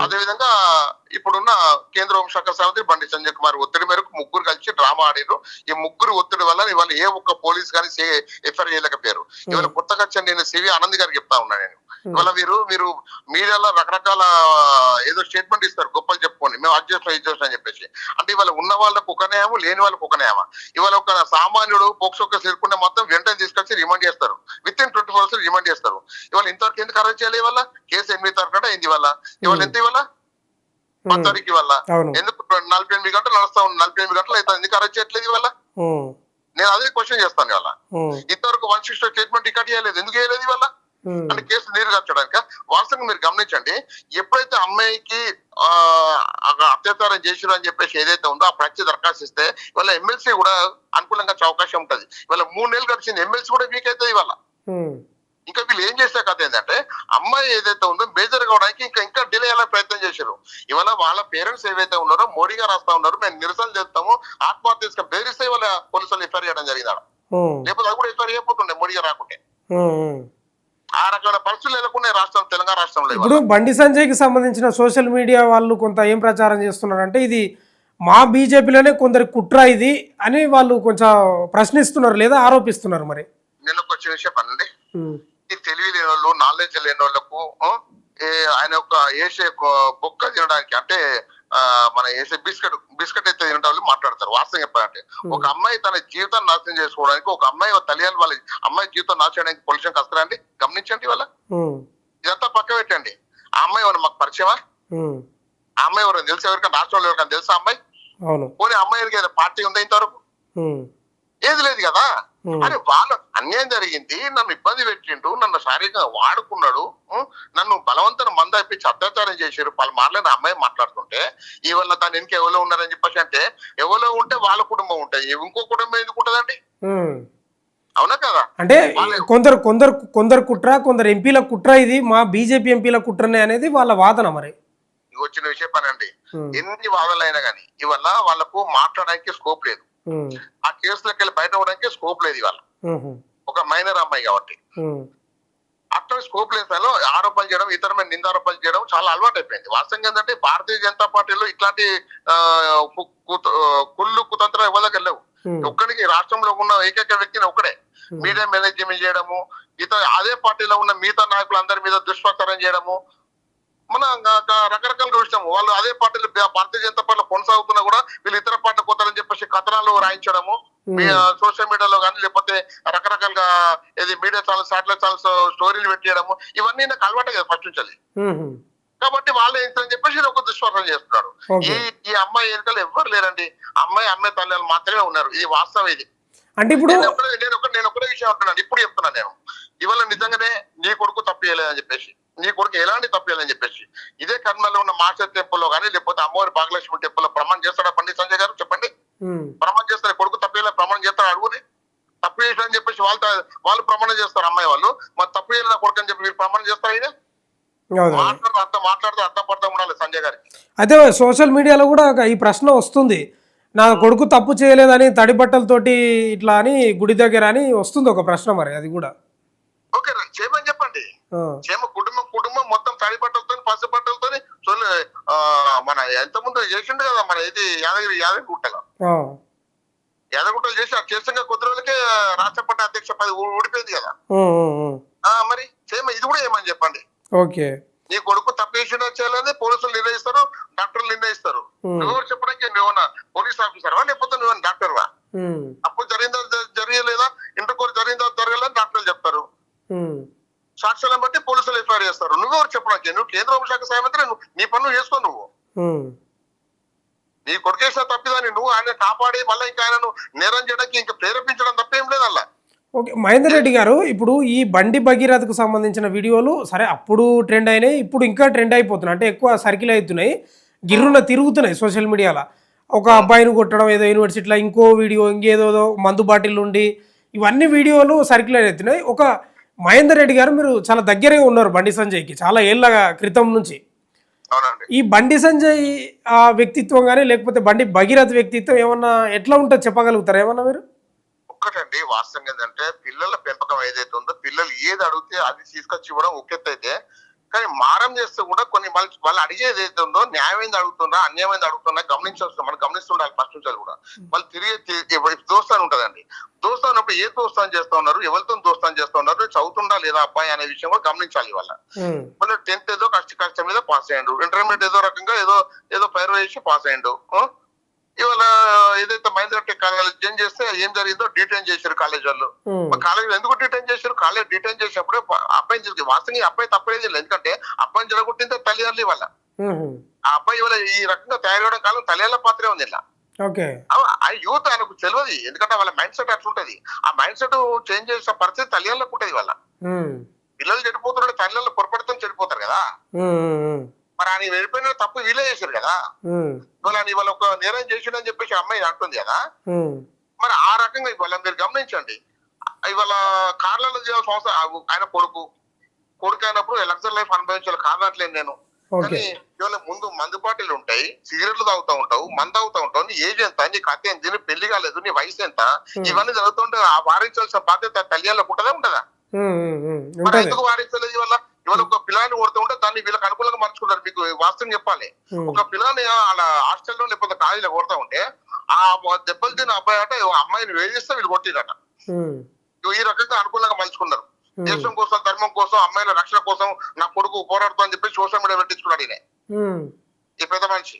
Speaker 2: అదే విధంగా ఇప్పుడున్న కేంద్ర హోంశాఖ మంత్రి బండి సంజయ్ కుమార్ ఒత్తిడి మేరకు ముగ్గురు కలిసి డ్రామా ఆడారు. ఈ ముగ్గురు ఒత్తిడి వల్ల ఇవాళ ఏ ఒక్క పోలీస్ కానీ ఎఫ్ఐఆర్ చేయలేకపోయారు. ఇవాళ కొత్తగా నేను సివి ఆనంద్ గారికి చెప్తా ఉన్నా నేను. ఇవాళ మీరు మీడియాలో రకరకాల ఏదో స్టేట్మెంట్ ఇస్తారు, గొప్పలు చెప్పుకోండి, మేము అది చేస్తాం ఇది చేస్తాం అని చెప్పేసి. అంటే ఇవాళ ఉన్న వాళ్ళకు ఒక న్యాయమా, లేని వాళ్ళకు ఒక న్యాయమా? ఇవాళ ఒక సామాన్యుడు పోక్సో కేసు ఎదుర్కొంటే మొత్తం వెంటనే తీసుకొచ్చి రిమాండ్ చేస్తారు, విత్ ఇన్ 24 hours రిమాండ్ చేస్తారు. ఇవాళ ఇంతవరకు ఎందుకు అరెస్ట్ చేయాలి? ఇవాళ కేసు 8 తారీఖు అంటే అయింది. ఇవాళ ఎంత? ఇవాళ 10 తారీఖు. ఇవాళ ఎందుకు 48 గంటలు నడుస్తా ఉంది? 48 గంటలు అయితే ఎందుకు అరెస్ట్ చేయట్లేదు? ఇవాళ నేను అదే క్వశ్చన్ చేస్తాను. ఇవాళ ఇంతవరకు 160 స్టేట్మెంట్ రికార్డ్ చేయలేదు, ఎందుకు చేయలేదు? ఇవాళ అంటే కేసు నీరు కట్టడానికి. వాస్తవంగా మీరు గమనించండి, ఎప్పుడైతే అమ్మాయికి అత్యాచారం చేసిరు అని చెప్పేసి ఏదైతే ఉందో ఆ ప్రత్యేక దరఖాస్తు ఇస్తే ఇవాళ ఎమ్మెల్సీ కూడా అనుకూలంగా వచ్చే అవకాశం ఉంటది. ఇవాళ 3 నెలలు గడిచింది, ఎమ్మెల్సీ కూడా వీక్ అవుతుంది. ఇవాళ ఇంకా వీళ్ళు ఏం చేసే కథ ఏంటంటే అమ్మాయి ఏదైతే ఉందో మేజర్ కావడానికి ఇంకా డిలే అయ్యే ప్రయత్నం చేశారు. ఇవాళ వాళ్ళ పేరెంట్స్ ఏవైతే ఉన్నారో మోడీ గారు రాస్తా ఉన్నారు, మేము నిరసన చేస్తాము, ఆత్మహత్య తీసుకొని బెదిరిస్తే వాళ్ళ పోలీసులు ఎఫ్ఐఆర్ చేయడం జరిగింది. లేకపోతే అది కూడా ఎఫ్ఐఆర్ చేయకపోతుండే మోడీ గారు రాకుంటే. ఆ రకమైన పరిస్థితులు ఎదుర్కొనే రాష్ట్రం తెలంగాణ రాష్ట్రంలో.
Speaker 1: ఇప్పుడు బండి సంజయ్ కి సంబంధించిన సోషల్ మీడియా వాళ్ళు కొంత ఏం ప్రచారం చేస్తున్నారంటే ఇది మా బీజేపీలోనే కొందరి కుట్ర ఇది అని వాళ్ళు కొంచెం ప్రశ్నిస్తున్నారు లేదా ఆరోపిస్తున్నారు. మరి
Speaker 2: నేను ఒక విషయం పనండి, ఈ తెలివి లేని వాళ్ళు, నాలెడ్జ్ లేని వాళ్ళకు ఆయన ఒక వేసే బొక్క తినడానికి, అంటే మన వేసే బిస్కెట్ అయితే తినడం వాళ్ళు మాట్లాడతారు. వాస్తవం చెప్పాలంటే ఒక అమ్మాయి తన జీవితాన్ని నాశనం చేసుకోవడానికి, ఒక అమ్మాయి తల్లిదండ్రులు వాళ్ళ అమ్మాయి జీవితం నాశనం చేయడానికి పొల్యూషన్ కస్తారండి. గమనించండి, వాళ్ళ ఇదంతా పక్క పెట్టండి. ఆ అమ్మాయి ఎవరు మాకు పరిచయమా? ఆ అమ్మాయి ఎవరైనా తెలుసు? ఎవరికైనా రాష్ట్రంలో ఎవరికైనా తెలుసా అమ్మాయి? పోనీ అమ్మాయికి ఏదైనా పార్టీ ఉందా ఇంతవరకు? ఏది లేదు కదా. అని వాళ్ళు అన్యాయం జరిగింది, నన్ను ఇబ్బంది పెట్టిండు, నన్ను శారీరకంగా వాడుకున్నాడు, నన్ను బలవంతం మంద ఇప్పించి అత్యాచారం చేశారు పలుమార్లు అమ్మాయి మాట్లాడుతుంటే ఇవాళ దాని వెనుక ఎవరో ఉన్నారని చెప్పేసి, అంటే ఎవరో ఉంటే వాళ్ళ కుటుంబం ఉంటాయి, ఇంకో కుటుంబం ఎందుకు ఉంటదండి? అవునా కదా?
Speaker 1: అంటే కొందరు కుట్ర, కొందరు ఎంపీల కుట్ర, ఇది మా బీజేపీ ఎంపీల కుట్రనే అనేది వాళ్ళ వాదన. మరి
Speaker 2: వచ్చిన విషయం పనండి, ఎన్ని వాదనలైనా కానీ ఇవాళ వాళ్ళకు మాట్లాడడానికి స్కోప్ లేదు, ఆ కేసులోకి వెళ్ళి బయట అవడానికి స్కోప్ లేదు. ఇవాళ ఒక మైనర్ అమ్మాయి కాబట్టి అట్లా స్కోప్ లేసాలో ఆరోపణలు చేయడం, ఇతరమైన నిందారోపణలు చేయడం చాలా అలవాటు అయిపోయింది. వాస్తవంగా ఏంటంటే భారతీయ జనతా పార్టీలో ఇట్లాంటి ఆ, కుళ్ళు కుతంత్రం ఎవరి దగ్గర లేవు. ఒక్కడికి రాష్ట్రంలో ఉన్న ఏకైక వ్యక్తిని ఒక్కడే మీడియా మేనేజ్మెంట్ చేయడము, అదే పార్టీలో ఉన్న మిగతా నాయకులందరి మీద దుష్ప్రచారం చేయడము, మన రకరకాలుగా చూసాము. వాళ్ళు అదే పార్టీలో భారతీయ జనతా పార్టీలో కొనసాగుతున్నా కూడా వీళ్ళు ఇతర పార్టీ పోతారని చెప్పేసి కథనాలు రాయించడము, సోషల్ మీడియాలో కానీ లేకపోతే రకరకాలుగా ఇది మీడియా ఛానల్, శాటిలైట్ ఛానల్స్ స్టోరీలు పెట్టేయడము, ఇవన్నీ నాకు అలవాటే కదా ఫస్ట్ నుంచి. కాబట్టి వాళ్ళు ఏంటని చెప్పేసి ఒక దుష్ప్రచారం చేస్తున్నారు. ఈ అమ్మాయి ఎన్నికలు ఎవ్వరు లేరండి. అమ్మాయి తల్లి మాత్రమే ఉన్నారు. ఇది వాస్తవం. ఇది
Speaker 1: అంటే ఇప్పుడు
Speaker 2: నేను ఒకటే విషయం అంటున్నాను, ఇప్పుడు చెప్తున్నాను నేను. ఇవాళ నిజంగానే నీ కొడుకు తప్పు చేయలేదని చెప్పేసి, నీ కొడుకు ఎలాంటి తప్పు చేయలేదని చెప్పేసి ఇదే కర్నూలులో ఉన్న మాస్టర్ టెంపుల్ లో కానీ లేకపోతే అమ్మవారి భాగ్యలక్ష్మి టెంపుల్ లో ప్రమాణం చేస్తాడా బండి సంజయ్ గారు? చెప్పండి. ప్రమాణం చేస్తారు. కొడుకు తప్పు చేయలేదు ప్రమాణం చేస్తాడు? అడుగుని. తప్పు చేశారని చెప్పేసి వాళ్ళు ప్రమాణం చేస్తారు. అమ్మాయి వాళ్ళు మరి తప్పు చేయలేదు కొడుకు అని చెప్పి మీరు ప్రమాణం చేస్తారు. అయినా మాట్లాడుతూ అర్థం ఉండాలి సంజయ్ గారికి.
Speaker 1: అయితే సోషల్ మీడియాలో కూడా ఈ ప్రశ్న వస్తుంది, నా కొడుకు తప్పు చేయలేదని తడి బట్టలతోటి ఇట్లా అని గుడి దగ్గర అని వస్తుంది ఒక ప్రశ్న. మరి అది కూడా
Speaker 2: ఓకే చేయమని చెప్పండి. కుటుంబం మొత్తం తడి బట్టలతో పసి బట్టలతో మన ఎంత ముందు చేసిండు కదా మన ఇది యాదగిరిగుట్టలో యాదగిరిగుట్టలు చేసి అది చేసిన కొద్ది రోజులకే రాష్ట్ర పార్టీ అధ్యక్ష పదవి ఊడిపోయింది కదా. మరి ఇది కూడా ఏమని చెప్పండి.
Speaker 1: ఓకే,
Speaker 2: నీ కొడుకు తప్పేసిన చేయాలని పోలీసులు నిర్ణయిస్తారు, డాక్టర్లు నిర్ణయిస్తారు. నువ్వు చెప్పడానికి నువ్వు పోలీస్ ఆఫీసర్వా లేకపోతే నువ్వు డాక్టర్వా? అప్పుడు జరగలేదా, ఇంటర్ కోర్టు జరిగిందా జరగలేదని డాక్టర్లు చెప్తారు. సాక్ష్యాలను బట్టి పోలీసులు ఎఫ్ఐఆర్ చేస్తారు. నువ్వెవరు చెప్పడానికి? నువ్వు కేంద్ర హోంశాఖ సహాయ మంత్రి, నీ పనులు చేసుకో. నువ్వు నీ కొడుకేసిన తప్పిదాన్ని నువ్వు ఆయన కాపాడి మళ్ళీ ఇంకా ఆయనను నేరం చేయడానికి ఇంకా ప్రేరేపించడం తప్పేం లేదు అలా.
Speaker 1: ఓకే, మహేందర్ రెడ్డి గారు, ఇప్పుడు ఈ బండి భగీరథకు సంబంధించిన వీడియోలు సరే అప్పుడు ట్రెండ్ అయినాయి, ఇప్పుడు ఇంకా ట్రెండ్ అయిపోతున్నాయి, అంటే ఎక్కువ సర్కిల్ అవుతున్నాయి, గిర్రున తిరుగుతున్నాయి సోషల్ మీడియాలో. ఒక అబ్బాయిని కొట్టడం ఏదో యూనివర్సిటీలో, ఇంకో వీడియో ఇంకేదో మందు బాటిల్ నుండి, ఇవన్నీ వీడియోలు సర్కిల్ అవుతున్నాయి. ఒక మహేందర్ రెడ్డి గారు, మీరు చాలా దగ్గరగా ఉన్నారు బండి సంజయ్కి చాలా ఏళ్ళ క్రితం నుంచి. ఈ బండి సంజయ్ వ్యక్తిత్వం కానీ లేకపోతే బండి భగీరథ వ్యక్తిత్వం ఏమన్నా ఎట్లా ఉంటుందో చెప్పగలుగుతారా ఏమన్నా మీరు?
Speaker 2: ఒక్కటండి వాస్తవం ఏంటంటే పిల్లల పెంపకం ఏదైతే ఉందో పిల్లలు ఏది అడిగితే అది తీసుకొచ్చి ఇవ్వడం ఒకెత్తైతే, కానీ మారం చేస్తే కూడా కొన్ని వాళ్ళు అడిగేది ఏదైతే ఉందో న్యాయమైంది అడుగుతున్నా అన్యాయమైంది అడుగుతున్నా గమనించాల్సిన మనం గమనిస్తుండాలి ఫస్ట్ నుంచి కూడా. వాళ్ళు తిరిగి దోస్తాను ఉంటదండి. దోస్తా ఉన్నప్పుడు ఏ దోస్తాను చేస్తా ఉన్నారు, ఎవరితో దోస్తాను చేస్తా ఉన్నారు, చదువుతుండా లేదా అబ్బాయి అనే విషయం కూడా గమనించాలి. వాళ్ళ 10th ఏదో కష్టం మీద పాస్ అయ్యాడు, ఇంటర్మీడియట్ ఏదో రకంగా ఏదో పైరు వేసి పాస్ అయ్యాడు. ఇవాళ ఏదైతే మహేంద్ర కాలేజ్ జాయిన్ చేస్తే ఏం జరిగిందో డిటైన్ చేశారు కాలేజ్ వాళ్ళు. కాలేజ్ ఎందుకు డిటైన్ చేశారు? కాలేజ్ డిటైన్ చేసినప్పుడు అబ్బాయిని తీసుకు వాస్తవంగా అబ్బాయి తప్పేది లేదు. ఎందుకంటే అబ్బాయిని జరగొట్టిందే తల్లిదండ్రులు వాళ్ళ. ఆ అబ్బాయి ఇవాళ ఈ రకంగా తయారవడం కాలం తల్లిదండ్రుల పాత్రే ఉంది ఇలా. ఆ యూత్ ఆయనకు తెలియదు, ఎందుకంటే వాళ్ళ మైండ్ సెట్ అట్లుంటది. ఆ మైండ్ సెట్ చేంజ్ చేసిన పరిస్థితి తల్లిదండ్రులకు ఉంటది. వాళ్ళ పిల్లలు చెడిపోతున్నాడు, తల్లిదండ్రులు పొరపడుతూ చెడిపోతారు కదా. మరి ఆయన వెళ్ళిపోయిన తప్పు వీళ్ళే చేశారు కదా. ఇవాళ ఒక నేరం చేసిండని చెప్పేసి అమ్మాయి అంటుంది కదా. మరి ఆ రకంగా ఇవాళ మీరు గమనించండి, ఇవాళ కార్లలో సంవత్సరం ఆయన కొడుకు అయినప్పుడు లగ్జరీ లైఫ్ అనుభవించాలి కాదనట్లేదు నేను. కానీ ఇవాళ ముందు మందు బాటిల్ ఉంటాయి, సిగరెట్లు తాగుతూ ఉంటావు, మందు తాగుతూ ఉంటావు, నీ ఏజ్ ఎంత, నీ కథ ఎంత, నీ పెళ్లి కాలేదు, నీ వయసు ఎంత, ఇవన్నీ జరుగుతుంటే ఆ వారించాల్సిన బాధ్యత తల్లిదండ్రులకు ఉంటదా? మరి ఎందుకు వారించలేదు? ఇవాళ ఒక పిల్లాన్ని కొడుతూ ఉంటే దాన్ని వీళ్ళకి అనుకూలంగా మార్చుకుంటారు. మీకు వాస్తవం చెప్పాలి, ఒక పిల్లని అలా హాస్టల్లో లేకపోతే కాలేజీలో కొడతా ఉంటే ఆ దెబ్బలు తిన్న అబ్బాయి అంటే అమ్మాయిని వేధిస్తే వీళ్ళు కొట్టిరట. ఈ రకంగా అనుకూలంగా మలుచుకున్నారు. దేశం కోసం, ధర్మం కోసం, అమ్మాయిల రక్షణ కోసం నా కొడుకు పోరాడుతా అని చెప్పి సోషల్ మీడియా పెట్టించుకున్నాడు ఈయన, ఈ పెద్ద మనిషి.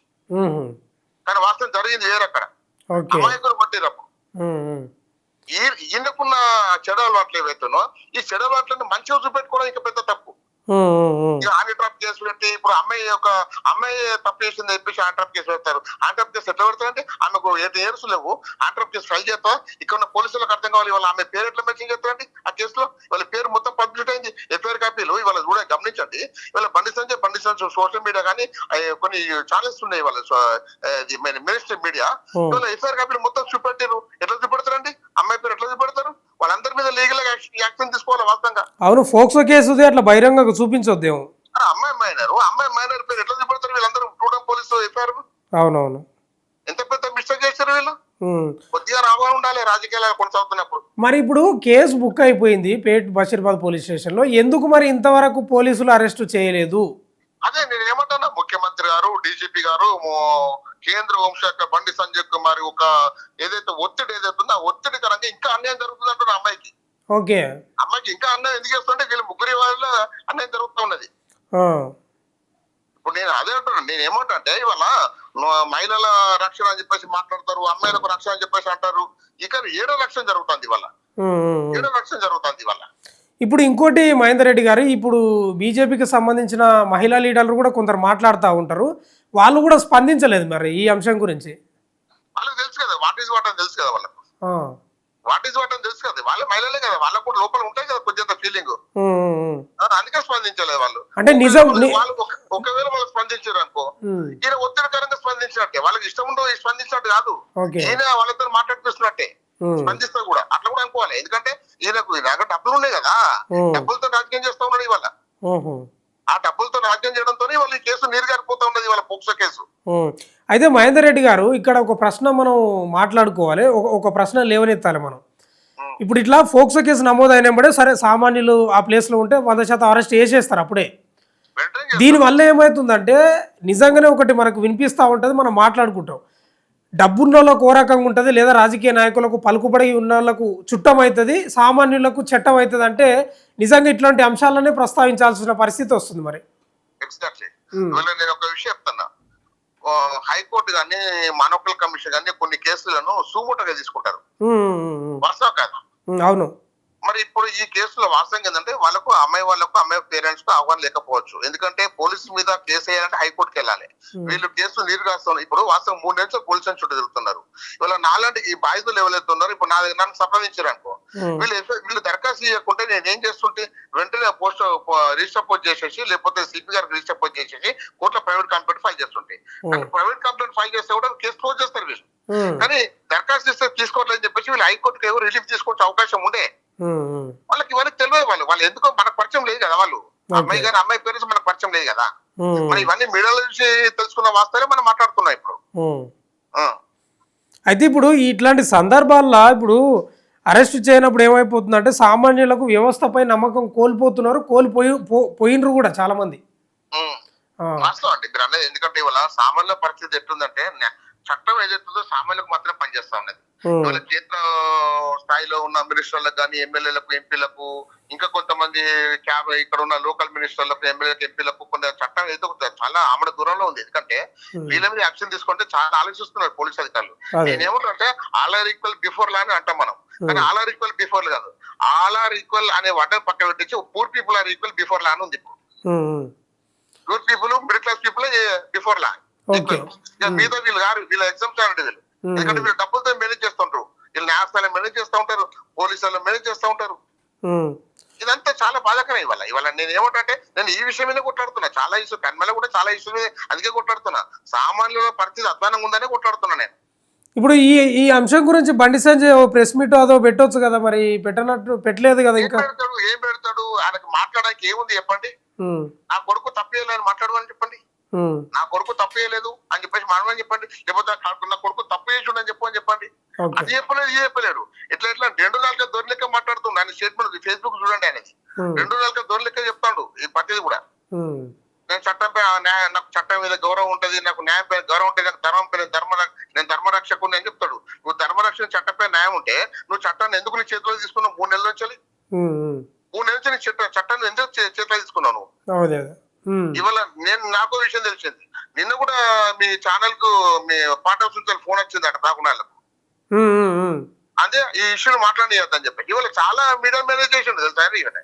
Speaker 2: కానీ వాస్తవం జరిగింది వేరే. అక్కడ అమాయకులు కొట్టిరప్పుడు. ఈయనకున్న చెడు అలవాట్లు ఏవైతున్నాో ఈ చెడు అలవాట్లను మంచిగా చూపెట్టుకోవడం ఇంకా పెద్ద తప్పు. ఆన్ ట్రాప్ కేసు పెట్టి ఇప్పుడు అమ్మాయి తప్పు చేసింది చెప్పేసి ఆన్ ట్రాప్ కేసు పెడతారు. ఆన్ ట్రాప్ కేసు ఎట్లా పెడతారంటే ఆమెకు 8 years లేవు, ఆన్ ట్రాప్ కేసు ఫైల్ చేస్తా. ఇక్కడ ఉన్న పోలీసులకు అర్థం కావాలి ఇవాళ ఆమె పేరు ఎట్లా మెన్షన్ చేస్తారండి ఆ కేసులో. వాళ్ళ పేరు మొత్తం పబ్లిష్ అయింది, ఎఫ్ఐఆర్ కాపీలు ఇవాళ కూడా గమనించండి. ఇవాళ బండి సంజయ్ సోషల్ మీడియా కానీ కొన్ని ఛానల్స్ ఉన్నాయి వాళ్ళ మినిస్టర్ మీడియా, ఇవాళ ఎఫ్ఐఆర్ కాపీలు మొత్తం చూపెట్టారు. ఎట్లా చూపెడతారండి అమ్మాయి పేరు ఎట్లా చూపెడతారు? వాళ్ళందరి మీద లీగల్ యాక్షన్ తీసుకోవాలి వాస్తవంగా.
Speaker 1: అవును, ఫోక్సో కేసు అట్లా బహిరంగంగా చూపించొద్దేమో.
Speaker 2: అమ్మాయి మైనర్ పేరు ఎట్లా చూపెడతారు వీళ్ళందరూ? Police FIR.
Speaker 1: అవునవును,
Speaker 2: ఎంత పెద్ద మిస్టేక్ చేశారు వీళ్ళు. కొద్దిగా రాబోయే ఉండాలి రాజకీయాలు కొనసాగుతున్నప్పుడు.
Speaker 1: మరి ఇప్పుడు కేసు బుక్ అయిపోయింది పేట్ బషీర్బాద్ పోలీస్ స్టేషన్లో, ఎందుకు మరి ఇంతవరకు పోలీసులు అరెస్టు చేయలేదు?
Speaker 2: అదే నేను ఏమంటున్నా, ముఖ్యమంత్రి గారు, డీజీపీ గారు, కేంద్ర హోంశాఖ బండి సంజయ్ కుమార్ ఒక ఏదైతే ఒత్తిడి ఏదైతే ఉందో ఆ ఒత్తిడి కనుక ఇంకా అన్యాయం జరుగుతుంది అంటున్నా అమ్మాయికి.
Speaker 1: ఓకే,
Speaker 2: అమ్మాయికి ఇంకా అన్యాయం ఎందుకు చేస్తుంటే వీళ్ళు ముగ్గురి వాళ్ళ అన్యాయం జరుగుతూ ఉన్నది. ఇప్పుడు నేను అదే అంటున్నాను, నేను ఏమంటా అంటే ఇవాళ మహిళల రక్షణ అని చెప్పేసి మాట్లాడతారు, అమ్మాయిలకు రక్షణ అని చెప్పేసి అంటారు. ఇక ఏడో రక్షణ జరుగుతుంది ఇవాళ, ఏడో రక్షణ జరుగుతుంది ఇవాళ.
Speaker 1: ఇప్పుడు ఇంకోటి మహేందర్ రెడ్డి గారు, ఇప్పుడు బీజేపీకి సంబంధించిన మహిళా లీడర్లు కూడా కొందరు మాట్లాడుతూ ఉంటారు, వాళ్ళు కూడా స్పందించలేదు మరి ఈ అంశం గురించి.
Speaker 2: వాళ్ళకి తెలుసు కదా వాట్ ఈస్ వాట్ అని తెలుసు కదా వాళ్ళకు, వాట్ ఈస్ వాట్ అని తెలుసు కదా, వాళ్ళ మహిళలే కదా, వాళ్ళకు కూడా లోపల ఉంటాయి కదా కొంచెం ఫీలింగ్, అందుకే స్పందించలేదు వాళ్ళు.
Speaker 1: అంటే నిజం
Speaker 2: వాళ్ళు ఒకవేళ వాళ్ళు స్పందించారు అనుకో ఈయన ఒత్తిడికరంగా స్పందించినట్టే, వాళ్ళకి ఇష్టం ఉండవు స్పందించినట్టు కాదు, ఈయన వాళ్ళతో మాట్లాడిపిస్తున్నట్టే స్పందిస్తా కూడా అట్లా కూడా అనుకోవాలి. ఎందుకంటే ఈయనకు డబ్బులు ఉన్నాయి కదా, డబ్బులతో రాజకీయం చేస్తా ఉన్నాడు ఇవాళ, ఆ డబ్బులతో రాజకీయం చేయడంతో వాళ్ళు ఈ కేసు నీరు గారిపోతా ఉన్నది వాళ్ళ పోక్సో కేసు.
Speaker 1: అయితే మహేందర్ రెడ్డి గారు, ఇక్కడ ఒక ప్రశ్న మనం మాట్లాడుకోవాలి, ఒక ప్రశ్న లేవనెత్తాలి మనం. ఇప్పుడు ఇట్లా ఫోక్సో కేసు నమోదైనప్పుడే సరే సామాన్యులు ఆ ప్లేస్లో ఉంటే 100% అరెస్ట్ చేసేస్తారు అప్పుడే. దీనివల్ల ఏమవుతుందంటే నిజంగానే ఒకటి మనకు వినిపిస్తూ ఉంటుంది, మనం మాట్లాడుకుంటాం, డబ్బున్న వాళ్ళకు ఓ రకంగా ఉంటుంది, లేదా రాజకీయ నాయకులకు పలుకుబడి ఉన్న వాళ్ళకు చుట్టం అవుతుంది, సామాన్యులకు చట్టం అవుతుంది. అంటే నిజంగా ఇట్లాంటి అంశాలనే ప్రస్తావించాల్సిన పరిస్థితి వస్తుంది మరి.
Speaker 2: ఎగ్జాక్ట్లీ నేను ఒక విషయం చెప్తున్నా, హైకోర్టు కానీ మానవకుల కమిషన్ కానీ కొన్ని కేసులను సుమోటోగా తీసుకుంటారు, వాస్తవం కాదు.
Speaker 1: అవును,
Speaker 2: మరి ఇప్పుడు ఈ కేసులో వాస్తవం ఏంటంటే వాళ్ళకు అమ్మాయి పేరెంట్స్ కు అవగాహన లేకపోవచ్చు. ఎందుకంటే పోలీసు మీద కేసు వేయాలంటే హైకోర్టుకి వెళ్ళాలి, వీళ్ళు కేసులు నీరు కాస్తున్నారు. ఇప్పుడు వాస్తవం 3 నెలలు పోలీస్ స్టేషన్ చుట్టూ తిరుగుతున్నారు. ఇవాళ నాలాంటి ఈ బాధితులు ఎవరైతే ఉన్నారో ఇప్పుడు నన్ను సంప్రదించారు అనుకో, వీళ్ళు దరఖాస్తు చేయకుంటే నేను ఏం చేస్తుంటే వెంటనే రిజిస్టర్ పోస్ట్ చేసేసి, లేకపోతే సిపి గారికి రిజిస్టర్ పోస్ట్ చేసేసి కోర్టులో ప్రైవేట్ కంప్లైంట్ ఫైల్ చేస్తుంటే, ప్రైవేట్ కంప్లైంట్ ఫైల్ చేస్తే కూడా కేసు క్లోజ్ చేస్తారు వీళ్ళు. కానీ దరఖాస్తు ఇస్తే తీసుకోవట్లేదని చెప్పేసి వీళ్ళు హైకోర్టుకి ఎవరు రిలీఫ్ తీసుకోవచ్చే అవకాశం ఉండే, వాళ్ళకి తెలియదు. వాళ్ళు ఎందుకో మనకు పరిచయం లేదు కదా, వాళ్ళు అమ్మాయి కానీ అమ్మాయి పేరెంట్స్ మనకు పరిచయం లేదు కదా, మరి ఇవన్నీ మీడియాలో నుంచి తెలుసుకున్న వాస్తవే మనం మాట్లాడుతున్నాం ఇప్పుడు.
Speaker 1: అయితే ఇప్పుడు ఇట్లాంటి సందర్భాల్లో ఇప్పుడు అరెస్ట్ చేయనప్పుడు ఏమైపోతుందంటే సామాన్యులకు వ్యవస్థపై నమ్మకం కోల్పోతున్నారు, పోయినరు కూడా చాలా మంది.
Speaker 2: వాస్తవం అండి మీరు అన్నది, ఎందుకంటే ఇవాళ సామాన్యుల పరిస్థితి ఎట్లుందంటే చట్టం ఏదైతుందో సామాన్యులకు మాత్రమే పనిచేస్తా ఉన్నది. ఇవాళ కేంద్ర స్థాయిలో ఉన్న మినిస్టర్లకు కానీ ఎమ్మెల్యేలకు ఎంపీలకు ఇంకా కొంతమంది ఇక్కడ ఉన్న లోకల్ మినిస్టర్లకు ఎమ్మెల్యేలకు ఎంపీలకు కొంత చట్టం ఏదో చాలా ఆమెడ దూరంలో ఉంది. ఎందుకంటే వీళ్ళ మీద యాక్షన్ తీసుకుంటే చాలా ఆలోచిస్తున్నారు పోలీస్ అధికారులు. నేనేమంటే all are equal before law అని అంటాం మనం, కానీ ఆల్ ఆర్ ఈక్వల్ బిఫోర్ కాదు, ఆల్ ఆర్ ఈక్వల్ అనే వాటిని పక్కన పెట్టించి poor people are equal before law అని ఉంది. ఇప్పుడు poor people middle class people before law, మీద వీళ్ళు గారు వీళ్ళ ఎగ్జామ్స్ అంటే వీళ్ళు, ఎందుకంటే వీళ్ళు డబ్బులతో మేనేజ్ చేస్తుంటారు, వీళ్ళు న్యాయస్థానం మేనేజ్ చేస్తూ ఉంటారు, పోలీసులు మేనేజ్ చేస్తూ ఉంటారు. ఇదంతా చాలా బాధాకరం. ఇవాళ నేను ఏమంటే నేను ఈ విషయం మీద కొట్లాడుతున్నా, చాలా ఇష్యూ కన్మల కూడా చాలా ఇష్యూ మీద అందుకే కొట్లాడుతున్నా, సామాన్యుల పరిస్థితి అధ్వానంగా ఉందనే కొట్లాడుతున్నా నేను.
Speaker 1: ఇప్పుడు ఈ అంశం గురించి బండి సంజయ్ ప్రెస్ మీట్ అదో పెట్టొచ్చు కదా, మరి పెట్టలేదు కదా. ఇంకా
Speaker 2: ఏం పెడతాడు, ఆయనకు మాట్లాడడానికి ఏముంది చెప్పండి, నా కొడుకు తప్పేయలేదు మాట్లాడమని చెప్పండి, నా కొడుకు తప్పు చేయలేదు అని చెప్పేసి మానవని చెప్పండి, లేకపోతే నా కొడుకు తప్పు చేసి అని చెప్పండి. అది చెప్పలేదు, ఇది చెప్పలేడు. ఇట్లా 2 నెలలుగా దొరిలెక్క మాట్లాడుతుంది ఆయన స్టేట్మెంట్ ఫేస్బుక్ చూడండి, ఆయనది 2 నెలలుగా దొరిలెక్క చెప్తాడు ఈ ప్రతిది కూడా. నేను చట్టంపై నాకు చట్టం మీద గౌరవం ఉంటది, నాకు న్యాయం పైన గౌరవం ఉంటుంది, నాకు ధర్మం పైన నేను ధర్మరక్షకుని అని చెప్తాడు. నువ్వు ధర్మరక్షణ చట్టంపై న్యాయం ఉంటే నువ్వు చట్టాన్ని ఎందుకు నీ చేతిలో తీసుకున్నావు? 3 నెలల నుంచి 3 నెలల నుంచి చట్టాన్ని ఎందుకు చేతిలో తీసుకున్నావు నువ్వు? ఇవాళ నాకు విషయం తెలిసింది, నిన్న కూడా మీ ఛానల్ కు మీ పార్ట్ ఆఫ్ ఫోన్ వచ్చింది అక్కడ రాకునాళ్ళకు, అదే ఈ ఇష్యూని మాట్లాడియద్దని చెప్పి. ఇవాళ చాలా మీడియా మేనేజ్ చేసిండు తెలుసా ఇవాళ,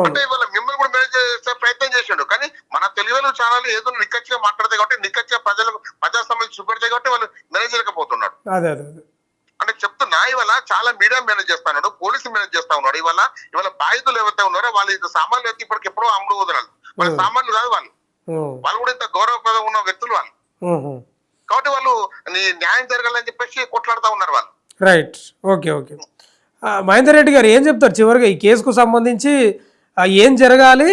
Speaker 2: అంటే ఇవాళ మిమ్మల్ని కూడా మేనేజ్ చేసే ప్రయత్నం చేసిండు. కానీ మన తెలుగు ఛానల్ ఏదో నిక్కచ్చిగా మాట్లాడతాయి కాబట్టి, నిక్కచ్చిగా ప్రజా సమస్యలు చూపెడతాయి కాబట్టి వాళ్ళు మేనేజ్ చేయలేకపోతున్నాడు. అంటే చెప్తున్నా, ఇవాళ చాలా మీడియా మేనేజ్ చేస్తా ఉన్నాడు, పోలీసు మేనేజ్ చేస్తా ఉన్నాడు. ఇవాళ బాధితులు ఎవరైతే ఉన్నారో వాళ్ళు సామాన్యులు అయితే ఇప్పటికి ఎప్పుడో అమ్ముడు వదలాలి, వాళ్ళ సామాన్యులు కాదు వాళ్ళు కూడా ఇంత గౌరవప్రదం ఉన్న వ్యక్తులు వాళ్ళు. కాబట్టి వాళ్ళు న్యాయం జరగాలని చెప్పేసి కొట్లాడుతూ ఉన్నారు వాళ్ళు.
Speaker 1: Right, okay. మహేందర్ రెడ్డి గారు ఏం చెప్తారు చివరిగా ఈ కేసుకు సంబంధించి? ఏం జరగాలి,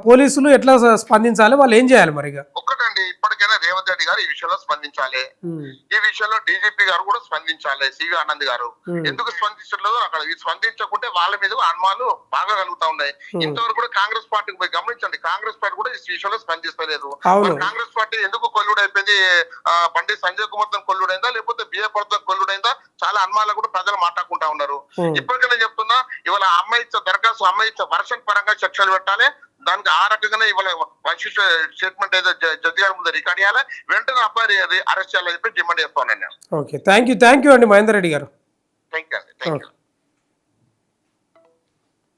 Speaker 1: పోలీసులు ఎట్లా స్పందించాలి, వాళ్ళు ఏం చేయాలి? మరిగా
Speaker 2: ఒక్కటండి, ఇప్పటికైనా రేవంత్ రెడ్డి గారు ఈ విషయంలో స్పందించాలి.
Speaker 1: ఉమ్,
Speaker 2: ఈ విషయంలో డీజీపీ గారు కూడా స్పందించాలి. సివి ఆనంద్ గారు ఎందుకు స్పందించట్లేదు అక్కడ స్పందించకుంటే వాళ్ళ మీద అనుమానాలు బాగా కలుగుతా ఉన్నాయి. ఇంతవరకు కూడా కాంగ్రెస్ పార్టీకి పోయి గమనించండి, కాంగ్రెస్ పార్టీ కూడా ఈ విషయంలో స్పందిస్తలేదు.
Speaker 1: అవును.
Speaker 2: కాంగ్రెస్ పార్టీ ఎందుకు కొల్లుడైపోయింది? బండి సంజయ్ కుమార్ తో కొల్లుడైందా లేకపోతే బిఏపర్ తో కొల్లుడైందా? చాలా అనుమానాలు కూడా ప్రజలు మాట్లాడుకుంటా ఉన్నారు. ఇప్పటికైనా చెప్తున్నా, ఇవాళ అమ్మాయి ఇచ్చే దరఖాస్తు, అమ్మాయి ఇచ్చే వర్షన్ పరంగా చర్చలు పెట్టాలి. దానికి ఆ రకంగానే ఇవాళ వైశిష్ట స్టేట్మెంట్ ఏదో జడ్జి గారి ముందు రికార్డ్ చేయాలి. వెంటనే అబ్బాయి అరెస్ట్ చేయాలని చెప్పి డిమాండ్ చేస్తాను నేను.
Speaker 1: ఓకే, థ్యాంక్ యూ అండి మహేందర్ రెడ్డి గారు.
Speaker 2: థ్యాంక్ యూ అండి. Thank you.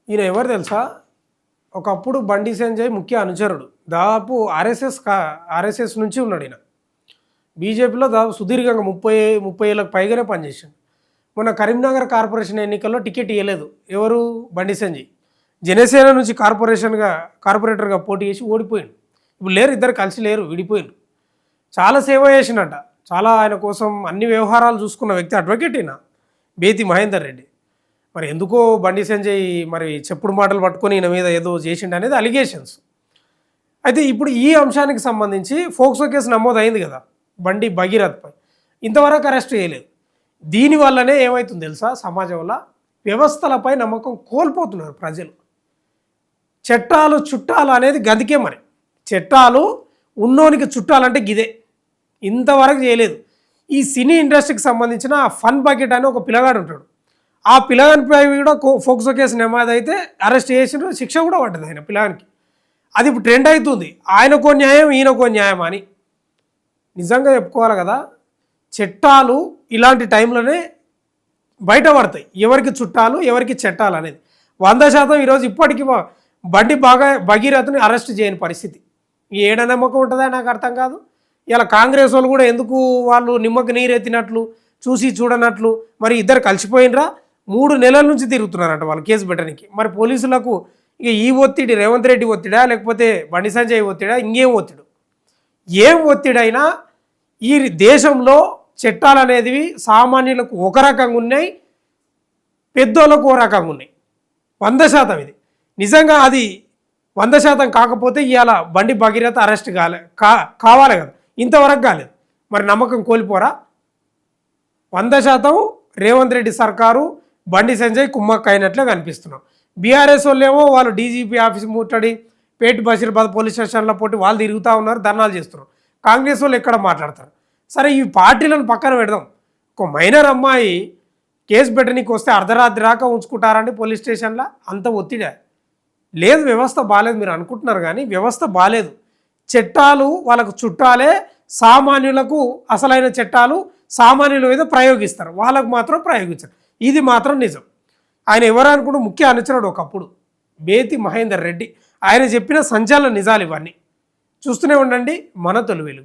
Speaker 1: ఈయన ఎవరు తెలుసా? ఒకప్పుడు బండి సంజయ్ ముఖ్య అనుచరుడు, దాదాపు ఆర్ఎస్ఎస్ నుంచి ఉన్నాడు ఈయన. బీజేపీలో దాదాపు సుదీర్ఘంగా 30 ఏళ్ళకు పైగానే పనిచేశాడు. మొన్న కరీంనగర్ కార్పొరేషన్ ఎన్నికల్లో టికెట్ ఇవ్వలేదు ఎవరు? బండి సంజయ్. జనసేన నుంచి కార్పొరేటర్గా పోటీ చేసి ఓడిపోయిండు. ఇప్పుడు లేరు, ఇద్దరు కలిసి లేరు, విడిపోయిండు. చాలా సేవ చేసినట్ట, చాలా ఆయన కోసం అన్ని వ్యవహారాలు చూసుకున్న వ్యక్తి అడ్వకేట్ అయినా బేతి మహేందర్ రెడ్డి. మరి ఎందుకో బండి సంజయ్ మరి చెప్పుడు మాటలు పట్టుకొని ఈయన మీద ఏదో చేసిండు అనేది అలిగేషన్స్. అయితే ఇప్పుడు ఈ అంశానికి సంబంధించి ఫోక్సో కేసు నమోదైంది కదా బండి భగీరథ్పై, ఇంతవరకు అరెస్ట్ చేయలేదు. దీనివల్లనే ఏమవుతుంది తెలుసా? సమాజం వల్ల వ్యవస్థలపై నమ్మకం కోల్పోతున్నారు ప్రజలు. చట్టాలు చుట్టాలు అనేది గదికే. మరి చట్టాలు ఉన్నోనికి చుట్టాలంటే గిదే, ఇంతవరకు చేయలేదు. ఈ సినీ ఇండస్ట్రీకి సంబంధించిన ఫన్ బకెట్ అని ఒక పిల్లగాడు ఉంటాడు. ఆ పిల్లగానిపై కూడా ఫోక్సో కేసు నమోదైతే అరెస్ట్ చేసిన, శిక్ష కూడా పడ్డది ఆయన పిల్లగానికి. అది ఇప్పుడు ట్రెండ్ అవుతుంది, ఆయనకో న్యాయం ఈయనకో న్యాయం అని. నిజంగా చెప్పుకోవాలి కదా, చట్టాలు ఇలాంటి టైంలోనే బయటపడతాయి, ఎవరికి చుట్టాలు ఎవరికి చట్టాలు అనేది. 100% ఈరోజు ఇప్పటికీ బండి భగీరథని అరెస్ట్ చేయని పరిస్థితి. ఏడ నమ్మకం ఉంటుందా నాకు అర్థం కాదు. ఇలా కాంగ్రెస్ వాళ్ళు కూడా ఎందుకు వాళ్ళు నిమ్మకి నీరెత్తినట్లు, చూసి చూడనట్లు, మరి ఇద్దరు కలిసిపోయినరా? 3 నెలల నుంచి తిరుగుతున్నారంట వాళ్ళు కేసు పెట్టడానికి. మరి పోలీసులకు ఇక ఈ ఒత్తిడి రేవంత్ రెడ్డి ఒత్తిడా లేకపోతే బండి సంజయ్ ఒత్తిడా, ఇంకేం ఒత్తిడు? ఏం ఒత్తిడైనా ఈ దేశంలో చట్టాలు అనేవి సామాన్యులకు ఒక రకంగా ఉన్నాయి, పెద్దోళ్ళకు ఒక రకంగా ఉన్నాయి. 100% ఇది నిజంగా అది 100% కాకపోతే ఇవాళ బండి భగీరథ అరెస్ట్ కావాలి కదా, ఇంతవరకు కాలేదు. మరి నమ్మకం కోల్పోరా? 100% రేవంత్ రెడ్డి సర్కారు బండి సంజయ్ కుమ్మక్క అయినట్లే కనిపిస్తున్నాం. బీఆర్ఎస్ వాళ్ళు ఏమో వాళ్ళు డీజీపీ ఆఫీస్ ముట్టడి, పేట్ బషీర్బాద్ పోలీస్ స్టేషన్లో పోటీ వాళ్ళు తిరుగుతూ ఉన్నారు, ధర్నాలు చేస్తున్నారు. కాంగ్రెస్ వాళ్ళు ఎక్కడ మాట్లాడతారు? సరే, ఈ పార్టీలను పక్కన పెడదాం. ఒక మైనర్ అమ్మాయి కేసు పెట్టడానికి వస్తే అర్ధరాత్రి దాకా ఉంచుకుంటారండి పోలీస్ స్టేషన్లో. అంత ఒత్తిడే లేదు, వ్యవస్థ బాగాలేదు. మీరు అనుకుంటున్నారు కానీ వ్యవస్థ బాగాలేదు. చట్టాలు వాళ్ళకు చుట్టాలే, సామాన్యులకు అసలైన చట్టాలు సామాన్యుల మీద ప్రయోగిస్తారు, వాళ్ళకు మాత్రం ప్రయోగించరు. ఇది మాత్రం నిజం. ఆయన ఎవరు అనుకుంటూ ముఖ్య అనుచరుడు ఒకప్పుడు బేతి మహేందర్ రెడ్డి. ఆయన చెప్పిన సంచలన నిజాలు ఇవన్నీ. చూస్తూనే ఉండండి మన తొలి వెలుగు.